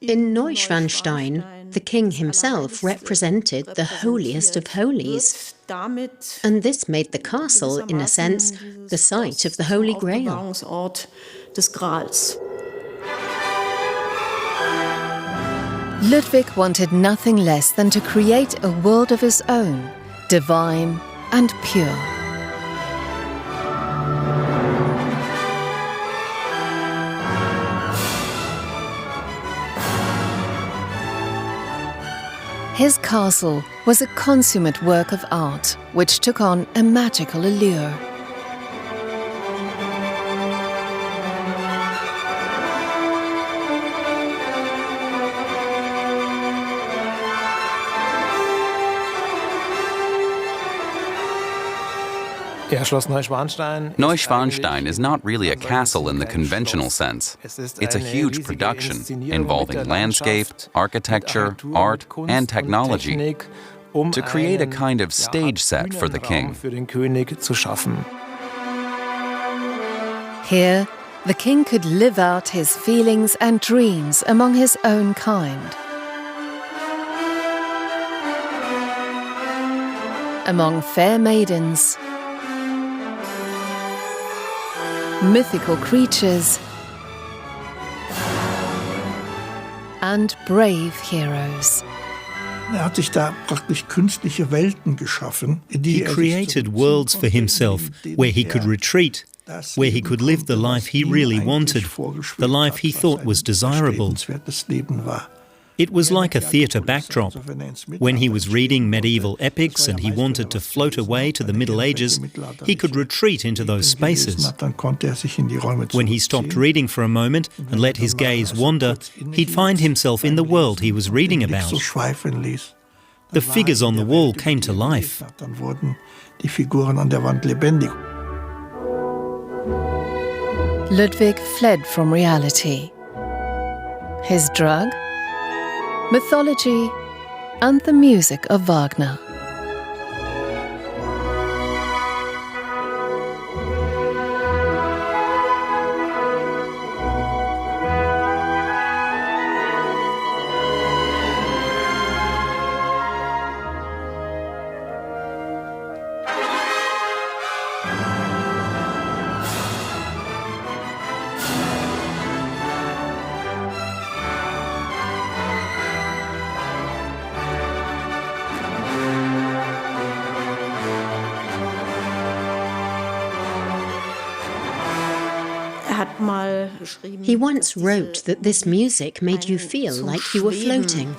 In Neuschwanstein, the king himself represented the holiest of holies, and this made the castle, in a sense, the site of the Holy Grail. Ludwig wanted nothing less than to create a world of his own, divine and pure. His castle was a consummate work of art, which took on a magical allure. Neuschwanstein is not really a castle in the conventional sense. It's a huge production involving landscape, architecture, art, and technology to create a kind of stage set for the king. Here, the king could live out his feelings and dreams among his own kind. Among fair maidens, mythical creatures, and brave heroes. He created worlds for himself where he could retreat, where he could live the life he really wanted, the life he thought was desirable. It was like a theatre backdrop. When he was reading medieval epics and he wanted to float away to the Middle Ages, he could retreat into those spaces. When he stopped reading for a moment and let his gaze wander, he'd find himself in the world he was reading about. The figures on the wall came to life. Ludwig fled from reality. His drug? Mythology and the music of Wagner. He once wrote that this music made you feel like you were floating.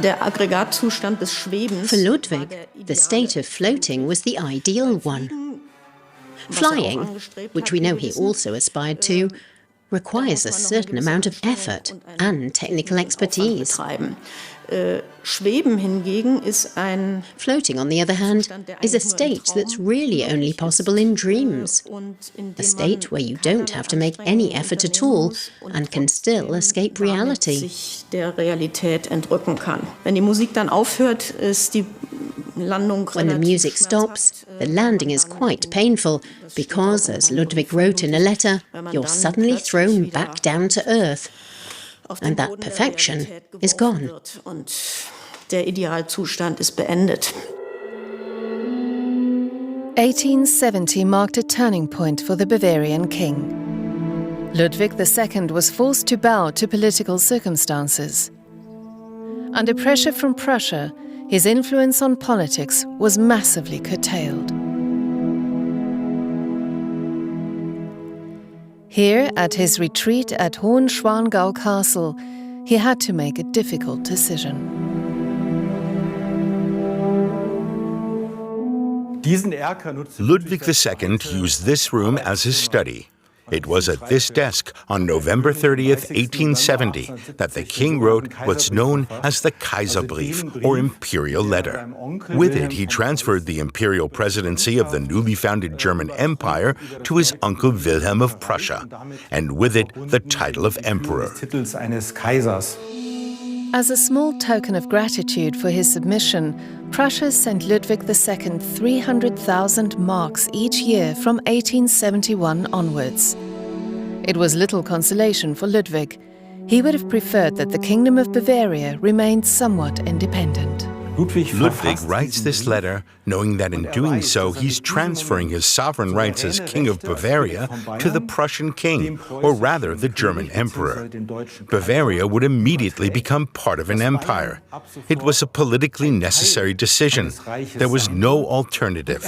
For Ludwig, the state of floating was the ideal one. Flying, which we know he also aspired to, requires a certain amount of effort and technical expertise. Floating, on the other hand, is a state that's really only possible in dreams. A state where you don't have to make any effort at all and can still escape reality. When the music stops, the landing is quite painful because, as Ludwig wrote in a letter, you're suddenly thrown back down to earth. And that perfection is gone. 1870 marked a turning point for the Bavarian king. Ludwig II was forced to bow to political circumstances. Under pressure from Prussia, his influence on politics was massively curtailed. Here, at his retreat at Hohenschwangau Castle, he had to make a difficult decision. Ludwig II used this room as his study. It was at this desk on November 30th, 1870, that the king wrote what's known as the Kaiserbrief, or imperial letter. With it, he transferred the imperial presidency of the newly founded German Empire to his uncle Wilhelm of Prussia, and with it, the title of emperor. As a small token of gratitude for his submission, Prussia sent Ludwig II 300,000 marks each year from 1871 onwards. It was little consolation for Ludwig. He would have preferred that the Kingdom of Bavaria remained somewhat independent. Ludwig writes this letter knowing that in doing so he's transferring his sovereign rights as King of Bavaria to the Prussian king, or rather the German emperor. Bavaria would immediately become part of an empire. It was a politically necessary decision. There was no alternative.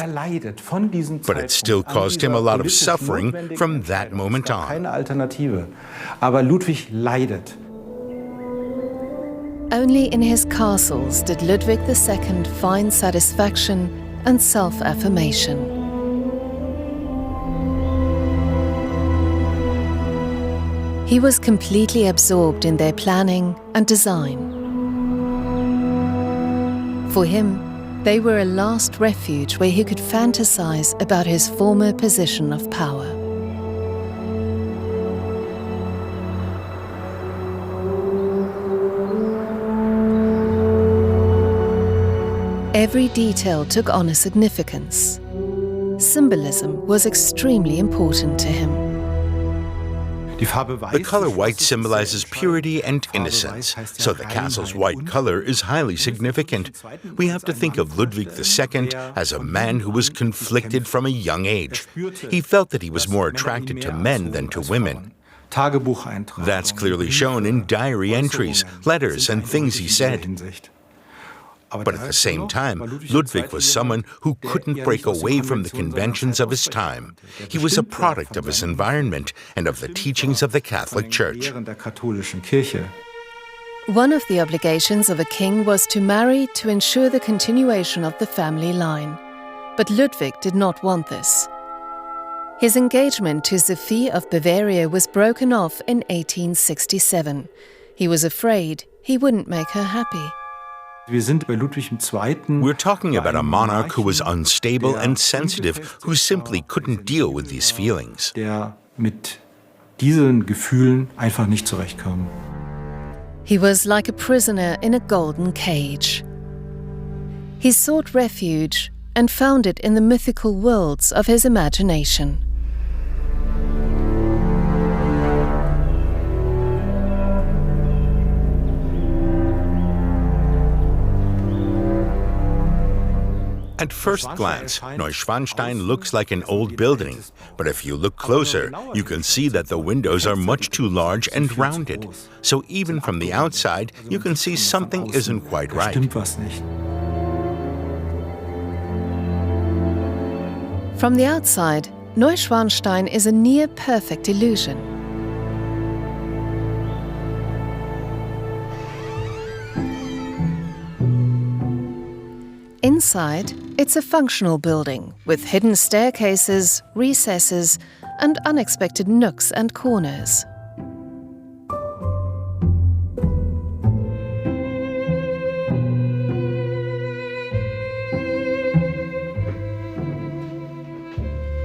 But it still caused him a lot of suffering from that moment on. Only in his castles did Ludwig II find satisfaction and self-affirmation. He was completely absorbed in their planning and design. For him, they were a last refuge where he could fantasize about his former position of power. Every detail took on a significance. Symbolism was extremely important to him. The color white symbolizes purity and innocence, so the castle's white color is highly significant. We have to think of Ludwig II as a man who was conflicted from a young age. He felt that he was more attracted to men than to women. That's clearly shown in diary entries, letters, and things he said. But at the same time, Ludwig was someone who couldn't break away from the conventions of his time. He was a product of his environment and of the teachings of the Catholic Church. One of the obligations of a king was to marry to ensure the continuation of the family line. But Ludwig did not want this. His engagement to Sophie of Bavaria was broken off in 1867. He was afraid he wouldn't make her happy. We're talking about a monarch who was unstable and sensitive, who simply couldn't deal with these feelings. He was like a prisoner in a golden cage. He sought refuge and found it in the mythical worlds of his imagination. At first glance, Neuschwanstein looks like an old building, but if you look closer, you can see that the windows are much too large and rounded. So even from the outside, you can see something isn't quite right. From the outside, Neuschwanstein is a near-perfect illusion. inside, it's a functional building with hidden staircases, recesses, and unexpected nooks and corners.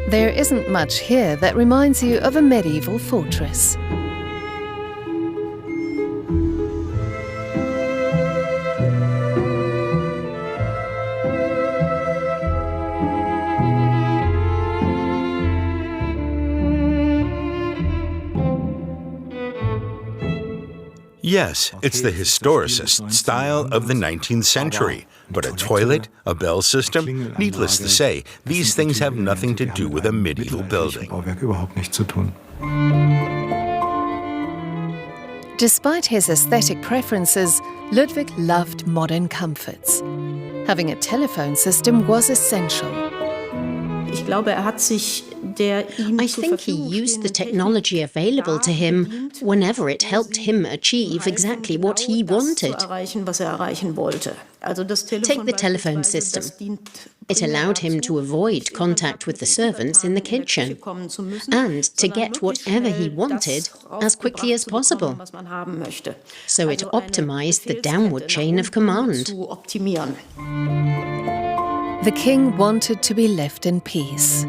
There isn't much here that reminds you of a medieval fortress. Yes, it's the historicist style of the 19th century. But a toilet, a bell system, needless to say, these things have nothing to do with a medieval building. Despite his aesthetic preferences, Ludwig loved modern comforts. Having a telephone system was essential. I think he used the technology available to him whenever it helped him achieve exactly what he wanted. Take the telephone system. It allowed him to avoid contact with the servants in the kitchen and to get whatever he wanted as quickly as possible. So it optimized the downward chain of command. The king wanted to be left in peace.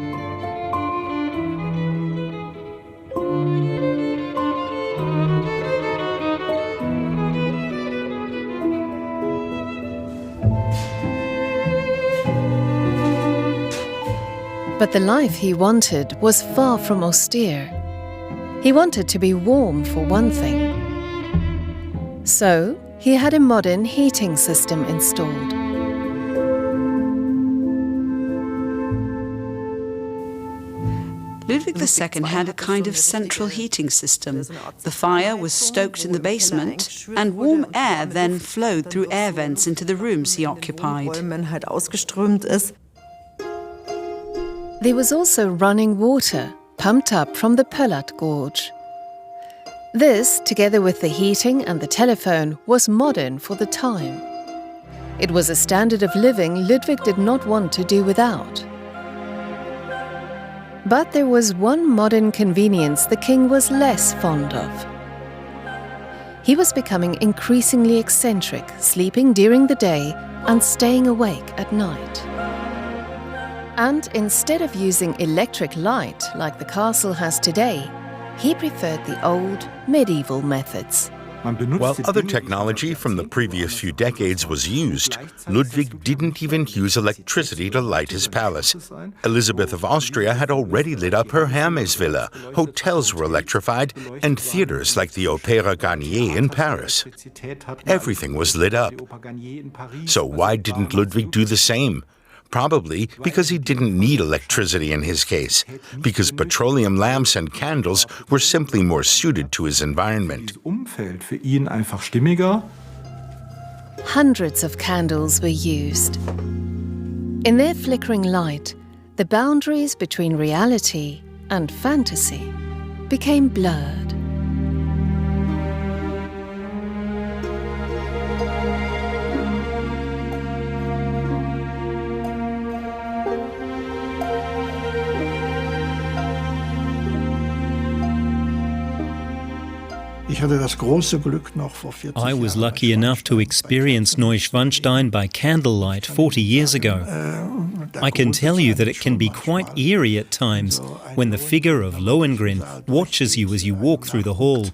But the life he wanted was far from austere. He wanted to be warm, for one thing. So, he had a modern heating system installed. Ludwig II had a kind of central heating system. The fire was stoked in the basement, and warm air then flowed through air vents into the rooms he occupied. There was also running water, pumped up from the Pöllat Gorge. This, together with the heating and the telephone, was modern for the time. It was a standard of living Ludwig did not want to do without. But there was one modern convenience the king was less fond of. He was becoming increasingly eccentric, sleeping during the day and staying awake at night. And instead of using electric light like the castle has today, he preferred the old medieval methods. While other technology from the previous few decades was used, Ludwig didn't even use electricity to light his palace. Elizabeth of Austria had already lit up her Hermes villa, hotels were electrified, and theaters like the Opéra Garnier in Paris. Everything was lit up. So why didn't Ludwig do the same? Probably because he didn't need electricity in his case, because petroleum lamps and candles were simply more suited to his environment. Hundreds of candles were used. In their flickering light, the boundaries between reality and fantasy became blurred. I was lucky enough to experience Neuschwanstein by candlelight 40 years ago. I can tell you that it can be quite eerie at times when the figure of Lohengrin watches you as you walk through the hall,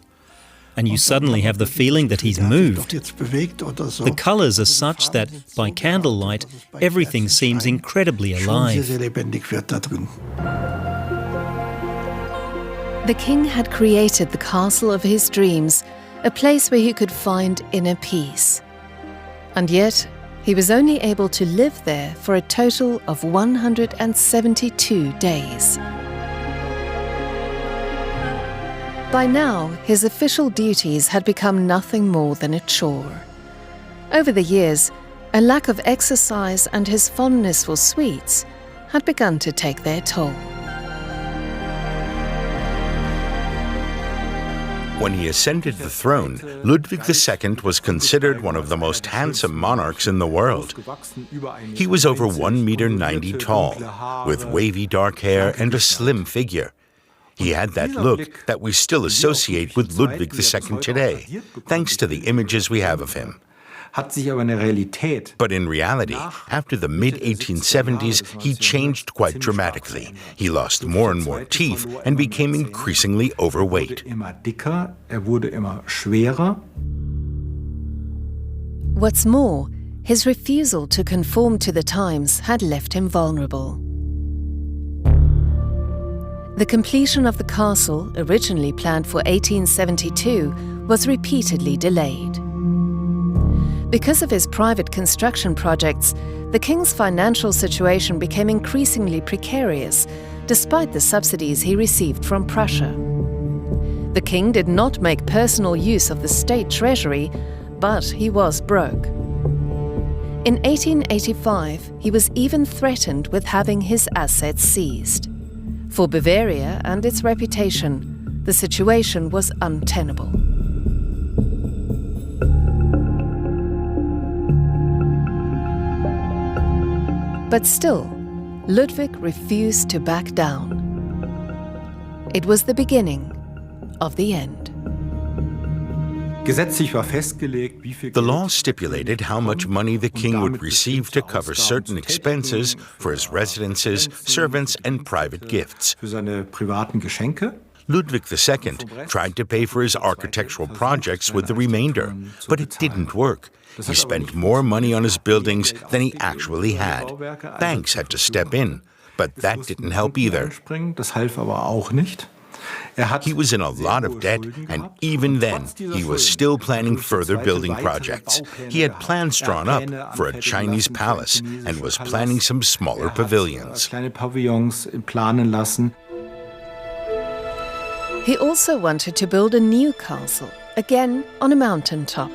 and you suddenly have the feeling that he's moved. The colours are such that, by candlelight, everything seems incredibly alive. The king had created the castle of his dreams, a place where he could find inner peace. And yet, he was only able to live there for a total of 172 days. By now, his official duties had become nothing more than a chore. Over the years, a lack of exercise and his fondness for sweets had begun to take their toll. When he ascended the throne, Ludwig II was considered one of the most handsome monarchs in the world. He was over 1.90 meters tall, with wavy dark hair and a slim figure. He had that look that we still associate with Ludwig II today, thanks to the images we have of him. But in reality, after the mid-1870s, he changed quite dramatically. He lost more and more teeth and became increasingly overweight. What's more, his refusal to conform to the times had left him vulnerable. The completion of the castle, originally planned for 1872, was repeatedly delayed. Because of his private construction projects, the king's financial situation became increasingly precarious, despite the subsidies he received from Prussia. The king did not make personal use of the state treasury, but he was broke. In 1885, he was even threatened with having his assets seized. For Bavaria and its reputation, the situation was untenable. But still, Ludwig refused to back down. It was the beginning of the end. The law stipulated how much money the king would receive to cover certain expenses for his residences, servants, and private gifts. Ludwig II tried to pay for his architectural projects with the remainder, but it didn't work. He spent more money on his buildings than he actually had. Banks had to step in, but that didn't help either. He was in a lot of debt, and even then, he was still planning further building projects. He had plans drawn up for a Chinese palace and was planning some smaller pavilions. He also wanted to build a new castle, again on a mountaintop.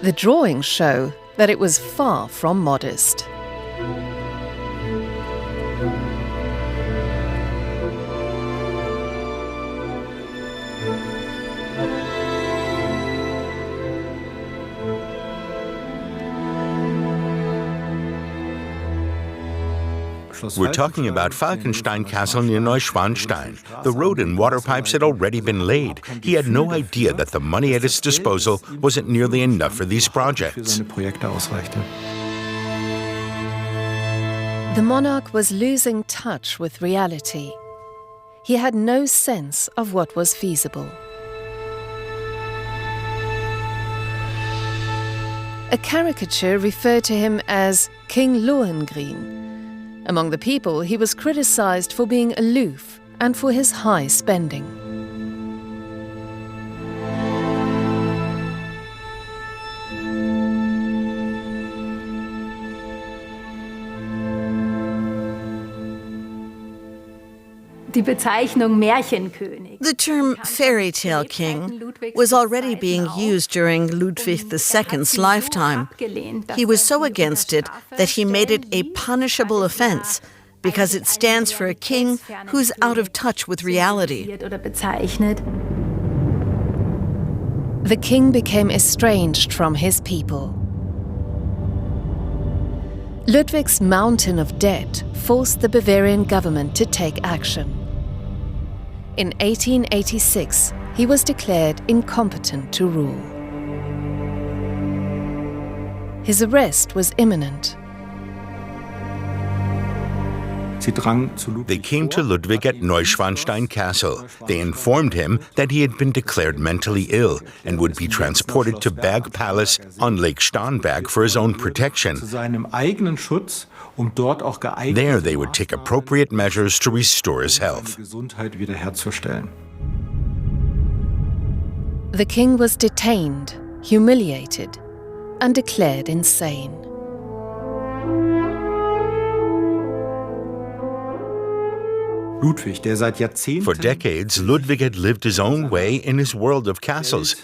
The drawings show that it was far from modest. We're talking about Falkenstein Castle near Neuschwanstein. The road and water pipes had already been laid. He had no idea that the money at his disposal wasn't nearly enough for these projects. The monarch was losing touch with reality. He had no sense of what was feasible. A caricature referred to him as King Lohengrin. Among the people, he was criticized for being aloof and for his high spending. The term fairytale king was already being used during Ludwig II's lifetime. He was so against it that he made it a punishable offense because it stands for a king who's out of touch with reality. The king became estranged from his people. Ludwig's mountain of debt forced the Bavarian government to take action. In 1886, he was declared incompetent to rule. His arrest was imminent. They came to Ludwig at Neuschwanstein Castle. They informed him that he had been declared mentally ill and would be transported to Berg Palace on Lake Starnberg for his own protection. There they would take appropriate measures to restore his health. The king was detained, humiliated, and declared insane. For decades, Ludwig had lived his own way in his world of castles.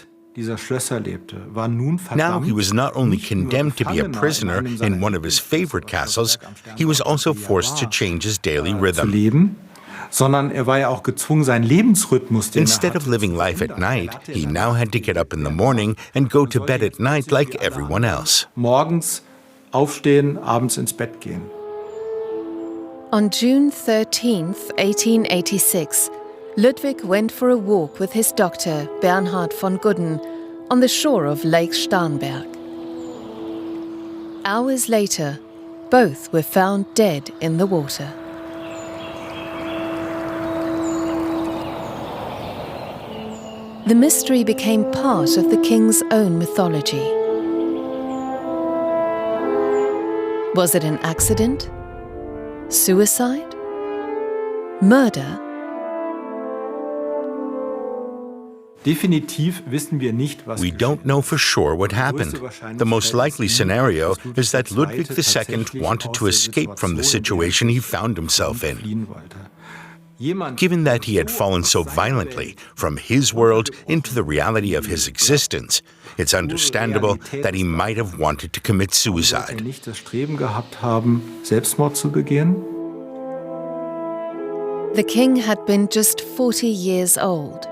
Now he was not only condemned to be a prisoner in one of his favorite castles, he was also forced to change his daily rhythm. sondern war ja auch gezwungen, seinen Lebensrhythmus, den Instead of living life at night, he now had to get up in the morning and go to bed at night like everyone else. Morgens aufstehen, abends ins Bett gehen. On June 13th, 1886, Ludwig went for a walk with his doctor, Bernhard von Gudden, on the shore of Lake Starnberg. Hours later, both were found dead in the water. The mystery became part of the king's own mythology. Was it an accident? Suicide? Murder? Definitiv wissen wir nicht, was We don't know for sure what happened. The most likely scenario is that Ludwig II wanted to escape from the situation he found himself in. Given that he had fallen so violently from his world into the reality of his existence, it's understandable that he might have wanted to commit suicide. nicht das Streben gehabt haben, Selbstmord zu begehen. The king had been just 40 years old.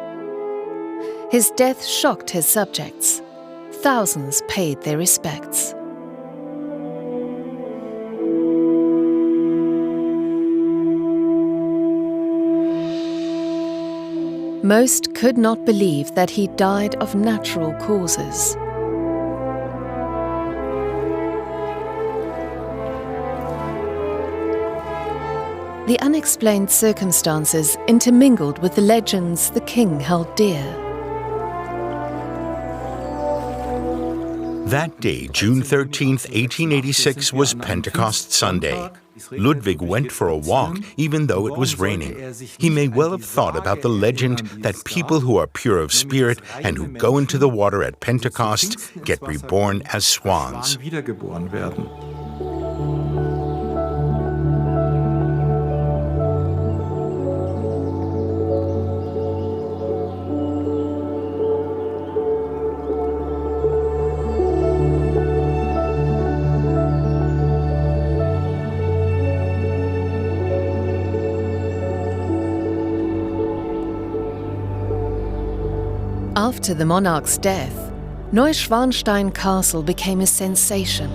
His death shocked his subjects. Thousands paid their respects. Most could not believe that he died of natural causes. The unexplained circumstances intermingled with the legends the king held dear. That day, June 13th, 1886, was Pentecost Sunday. Ludwig went for a walk, even though it was raining. He may well have thought about the legend that people who are pure of spirit and who go into the water at Pentecost get reborn as swans. Wiedergeboren werden. After the monarch's death, Neuschwanstein Castle became a sensation.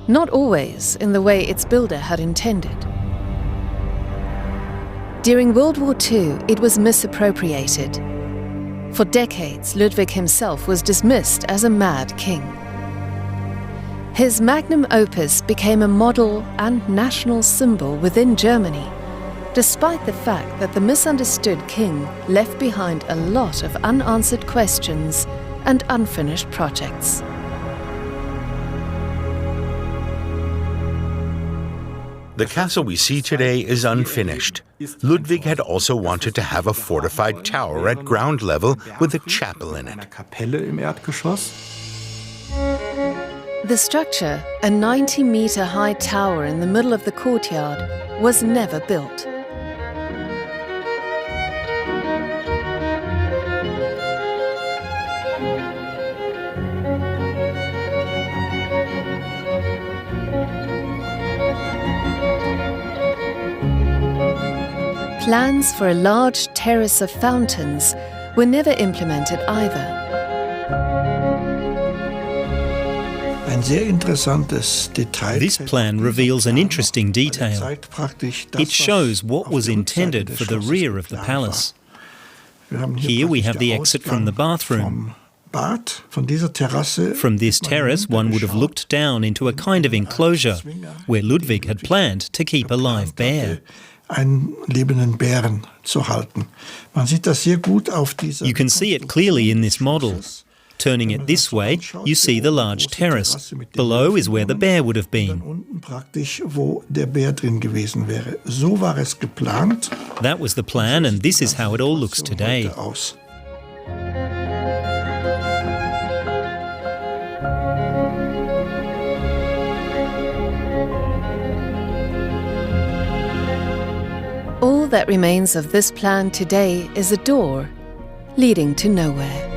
Not always in the way its builder had intended. During World War II, it was misappropriated. For decades, Ludwig himself was dismissed as a mad king. His magnum opus became a model and national symbol within Germany, despite the fact that the misunderstood king left behind a lot of unanswered questions and unfinished projects. The castle we see today is unfinished. Ludwig had also wanted to have a fortified tower at ground level with a chapel in it. Kapelle im Erdgeschoss. The structure, a 90-meter-high tower in the middle of the courtyard, was never built. Plans for a large terrace of fountains were never implemented either. This plan reveals an interesting detail. It shows what was intended for the rear of the palace. Here we have the exit from the bathroom. From this terrace, one would have looked down into a kind of enclosure where Ludwig had planned to keep a live bear. einen lebenden Bären zu halten. Man sieht das sehr gut auf dieser. You can see it clearly in this model. Turning it this way, you see the large terrace. Below is where the bear would have been. Unten praktisch, wo der Bär drin gewesen wäre. So war es geplant. That was the plan, and this is how it all looks today. All that remains of this plan today is a door leading to nowhere.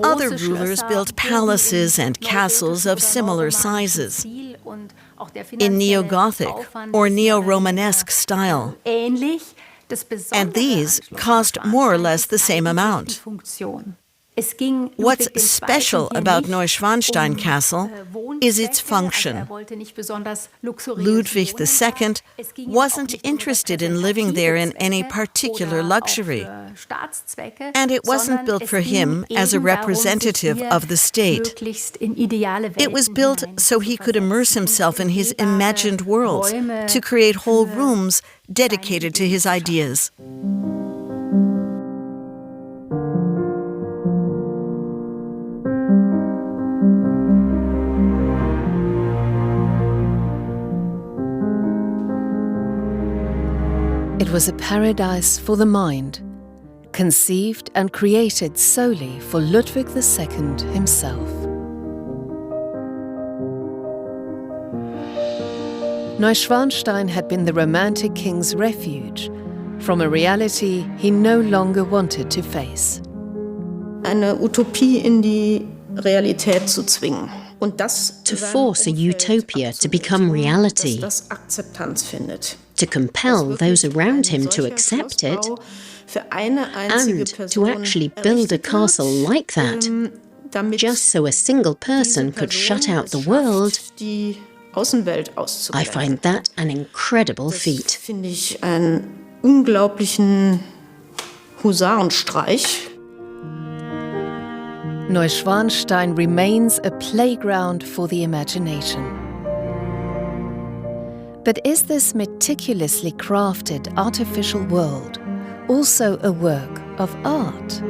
Other rulers built palaces and castles of similar sizes in Neo-Gothic or Neo-Romanesque style. And these cost more or less the same amount. What's special about Neuschwanstein Castle is its function. Ludwig II wasn't interested in living there in any particular luxury, and it wasn't built for him as a representative of the state. It was built so he could immerse himself in his imagined world, to create whole rooms dedicated to his ideas. It was a paradise for the mind, conceived and created solely for Ludwig II himself. Neuschwanstein had been the Romantic king's refuge from a reality he no longer wanted to face. Eine Utopie in die Realität zu zwingen. To force a utopia to become reality, to compel those around him to accept it, and to actually build a castle like that, just so a single person could shut out the world, I find that an incredible feat. Finde ich einen unglaublichen Husarenstreich. Neuschwanstein remains a playground for the imagination. But is this meticulously crafted artificial world also a work of art?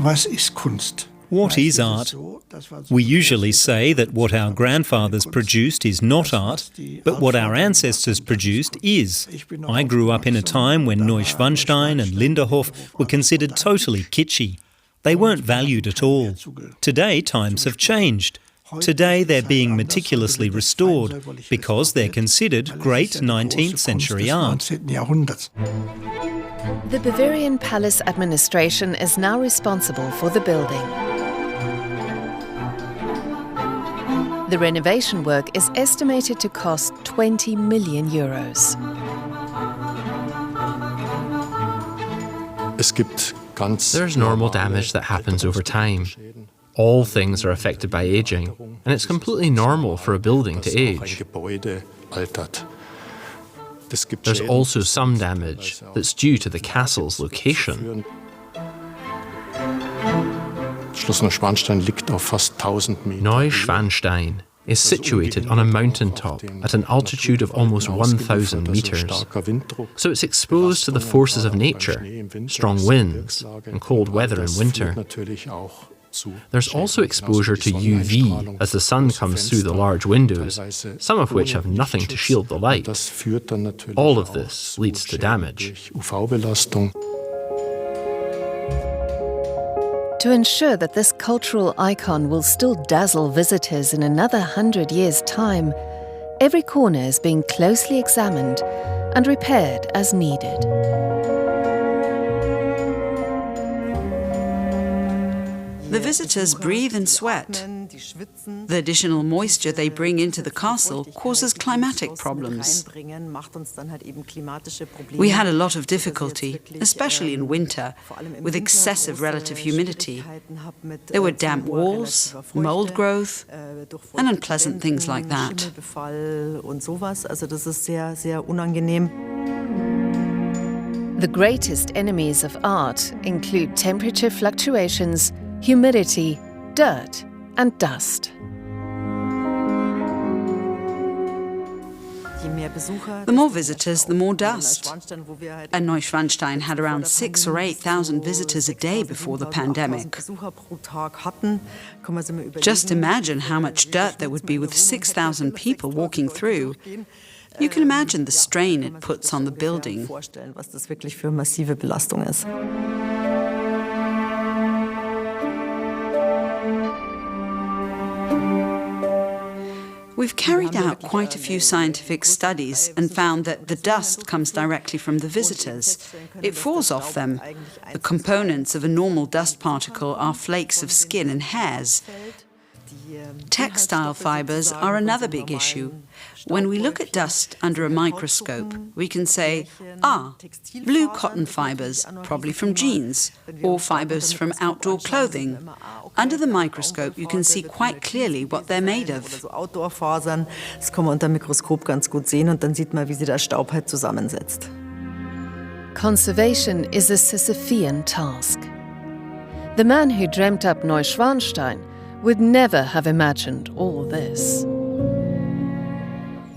Was ist Kunst? What is art? We usually say that what our grandfathers produced is not art, but what our ancestors produced is. I grew up in a time when Neuschwanstein and Linderhof were considered totally kitschy. They weren't valued at all. Today, times have changed. Today, they're being meticulously restored because they're considered great 19th century art. The Bavarian Palace administration is now responsible for the building. The renovation work is estimated to cost 20 million euros. There's normal damage that happens over time. All things are affected by aging, and it's completely normal for a building to age. There's also some damage that's due to the castle's location. Neuschwanstein is situated on a mountaintop at an altitude of almost 1,000 meters. So it's exposed to the forces of nature, strong winds and cold weather in winter. There's also exposure to UV as the sun comes through the large windows, some of which have nothing to shield the light. All of this leads to damage. To ensure that this cultural icon will still dazzle visitors in another 100 years' time, every corner is being closely examined and repaired as needed. The visitors breathe and sweat. The additional moisture they bring into the castle causes climatic problems. We had a lot of difficulty, especially in winter, with excessive relative humidity. There were damp walls, mold growth, and unpleasant things like that. The greatest enemies of art include temperature fluctuations, humidity, dirt, and dust. The more visitors, the more dust. And Neuschwanstein had around 6,000 or 8,000 visitors a day before the pandemic. Just imagine how much dirt there would be with 6,000 people walking through. You can imagine the strain it puts on the building. We've carried out quite a few scientific studies and found that the dust comes directly from the visitors. It falls off them. The components of a normal dust particle are flakes of skin and hairs. Textile fibers are another big issue. When we look at dust under a microscope, we can say, blue cotton fibers, probably from jeans, or fibers from outdoor clothing. Under the microscope, you can see quite clearly what they're made of. Das kann man unter dem Mikroskop ganz gut sehen und dann sieht man, wie sich der Staub halt zusammensetzt. Conservation is a Sisyphean task. The man who dreamt up Neuschwanstein would never have imagined all this.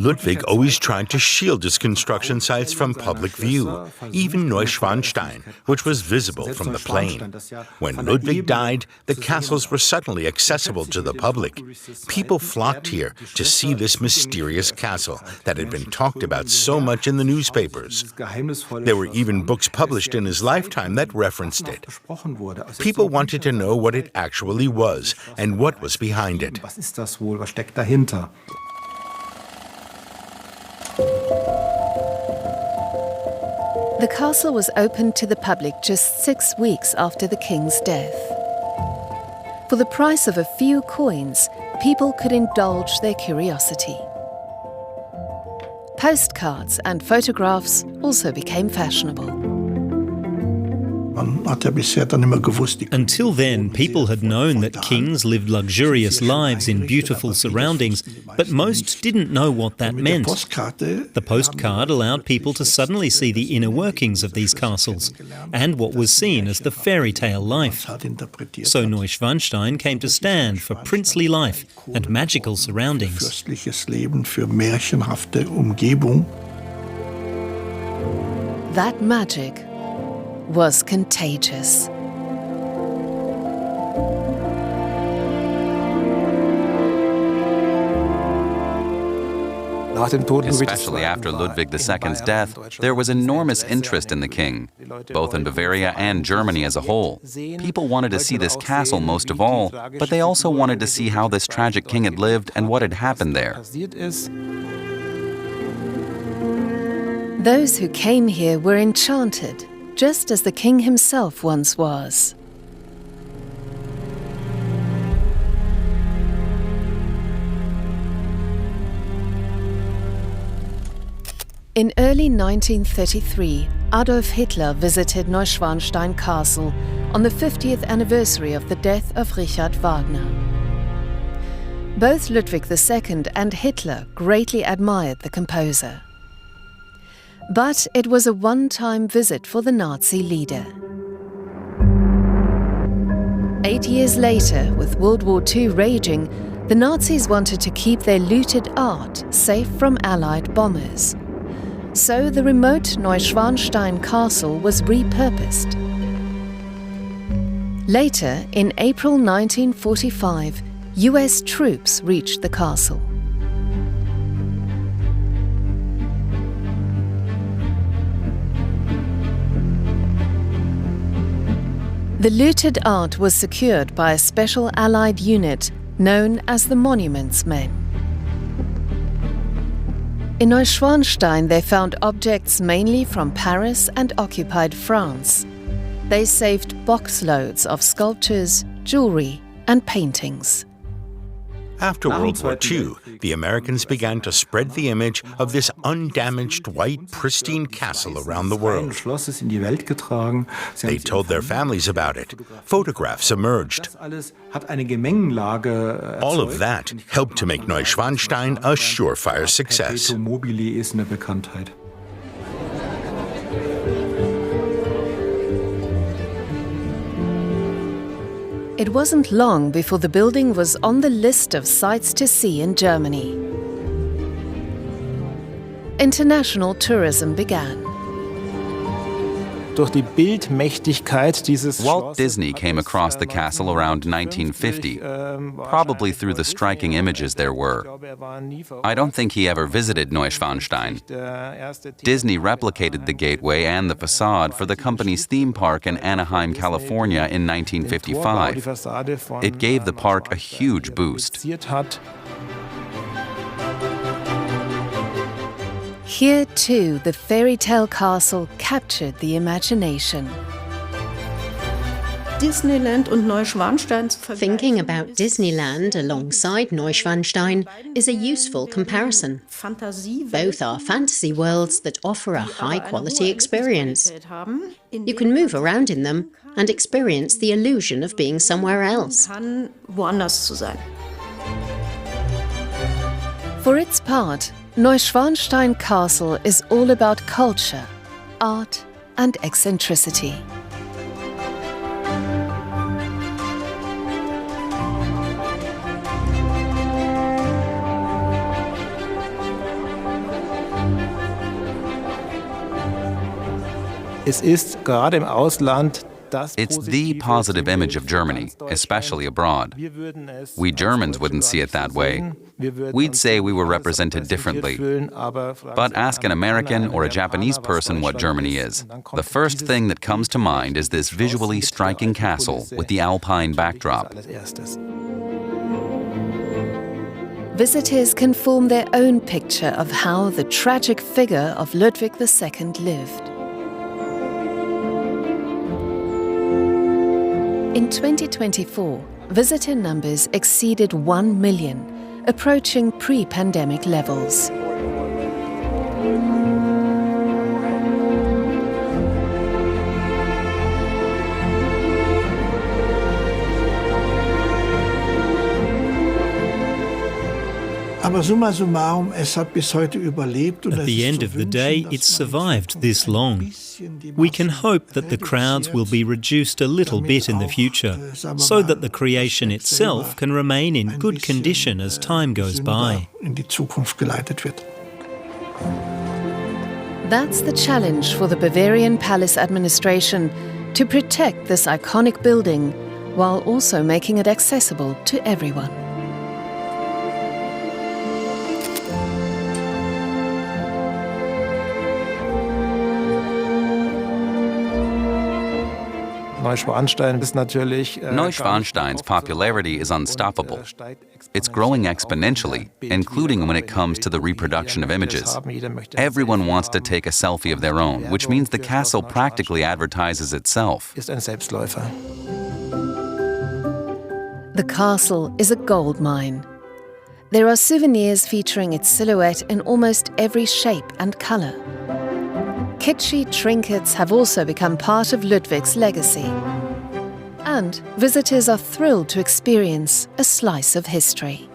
Ludwig always tried to shield his construction sites from public view, even Neuschwanstein, which was visible from the plain. When Ludwig died, the castles were suddenly accessible to the public. People flocked here to see this mysterious castle that had been talked about so much in the newspapers. There were even books published in his lifetime that referenced it. People wanted to know what it actually was and what was behind it. The castle was opened to the public just 6 weeks after the king's death. For the price of a few coins, people could indulge their curiosity. Postcards and photographs also became fashionable. Until then, people had known that kings lived luxurious lives in beautiful surroundings, but most didn't know what that meant. The postcard allowed people to suddenly see the inner workings of these castles and what was seen as the fairy tale life. So Neuschwanstein came to stand for princely life and magical surroundings. That magic was contagious. Especially after Ludwig II's death, there was enormous interest in the king, both in Bavaria and Germany as a whole. People wanted to see this castle most of all, but they also wanted to see how this tragic king had lived and what had happened there. Those who came here were enchanted, just as the king himself once was. In early 1933, Adolf Hitler visited Neuschwanstein Castle on the 50th anniversary of the death of Richard Wagner. Both Ludwig II and Hitler greatly admired the composer. But it was a one-time visit for the Nazi leader. 8 years later, with World War II raging, the Nazis wanted to keep their looted art safe from Allied bombers. So the remote Neuschwanstein castle was repurposed. Later, in April 1945, US troops reached the castle. The looted art was secured by a special Allied unit known as the Monuments Men. In Neuschwanstein, they found objects mainly from Paris and occupied France. They saved boxloads of sculptures, jewelry, and paintings. After World War II, the Americans began to spread the image of this undamaged, white, pristine castle around the world. They told their families about it. Photographs emerged. All of that helped to make Neuschwanstein a surefire success. It wasn't long before the building was on the list of sights to see in Germany. International tourism began. Walt Disney came across the castle around 1950, probably through the striking images there were. I don't think he ever visited Neuschwanstein. Disney replicated the gateway and the facade for the company's theme park in Anaheim, California in 1955. It gave the park a huge boost. Here too, the fairy tale castle captured the imagination. Disneyland und Neuschwanstein zu vergleichen. Thinking about Disneyland alongside Neuschwanstein is a useful comparison. Both are fantasy worlds that offer a high-quality experience. You can move around in them and experience the illusion of being somewhere else. For its part, Neuschwanstein Castle is all about culture, art and eccentricity. Es ist gerade im Ausland It's the positive image of Germany, especially abroad. We Germans wouldn't see it that way. We'd say we were represented differently. But ask an American or a Japanese person what Germany is. The first thing that comes to mind is this visually striking castle with the alpine backdrop. Visitors can form their own picture of how the tragic figure of Ludwig II lived. In 2024, visitor numbers exceeded 1 million, approaching pre-pandemic levels. Aber summa summarum, es hat bis heute überlebt. At the end of the day, it's survived this long. We can hope that the crowds will be reduced a little bit in the future, so that the creation itself can remain in good condition as time goes by. That's the challenge for the Bavarian Palace administration, to protect this iconic building while also making it accessible to everyone. Neuschwanstein's popularity is unstoppable. It's growing exponentially, including when it comes to the reproduction of images. Everyone wants to take a selfie of their own, which means the castle practically advertises itself. The castle is a gold mine. There are souvenirs featuring its silhouette in almost every shape and colour. Kitschy trinkets have also become part of Ludwig's legacy. And visitors are thrilled to experience a slice of history.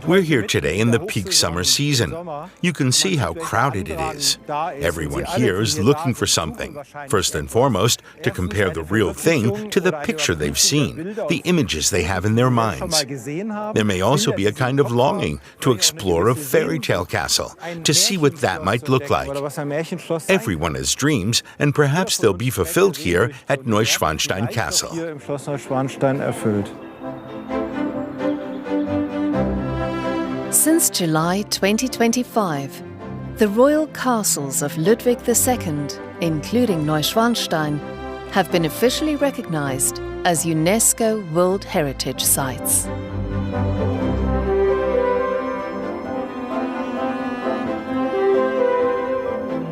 We're here today in the peak summer season. You can see how crowded it is. Everyone here is looking for something. First and foremost, to compare the real thing to the picture they've seen, the images they have in their minds. There may also be a kind of longing to explore a fairy tale castle, to see what that might look like. Everyone has dreams, and perhaps they'll be fulfilled here at Neuschwanstein Castle. Since July 2025, the royal castles of Ludwig II, including Neuschwanstein, have been officially recognized as UNESCO World Heritage Sites.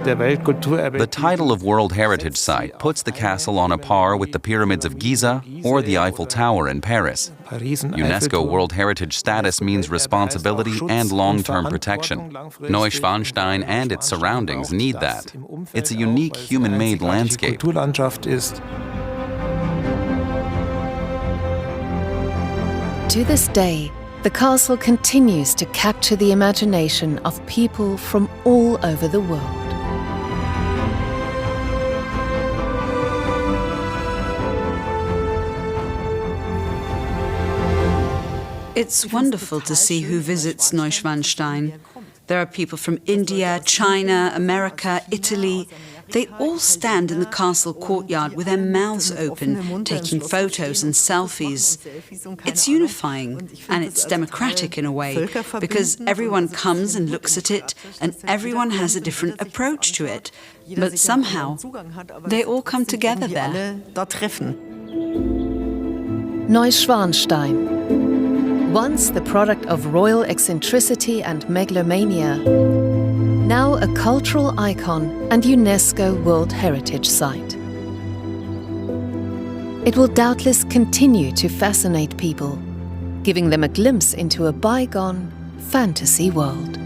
The title of World Heritage Site puts the castle on a par with the pyramids of Giza or the Eiffel Tower in Paris. UNESCO World Heritage status means responsibility and long-term protection. Neuschwanstein and its surroundings need that. It's a unique human-made landscape. To this day, the castle continues to capture the imagination of people from all over the world. It's wonderful to see who visits Neuschwanstein. There are people from India, China, America, Italy. They all stand in the castle courtyard with their mouths open, taking photos and selfies. It's unifying, and it's democratic in a way, because everyone comes and looks at it, and everyone has a different approach to it. But somehow, they all come together there. Neuschwanstein, once the product of royal eccentricity and megalomania, now a cultural icon and UNESCO World Heritage Site. It will doubtless continue to fascinate people, giving them a glimpse into a bygone fantasy world.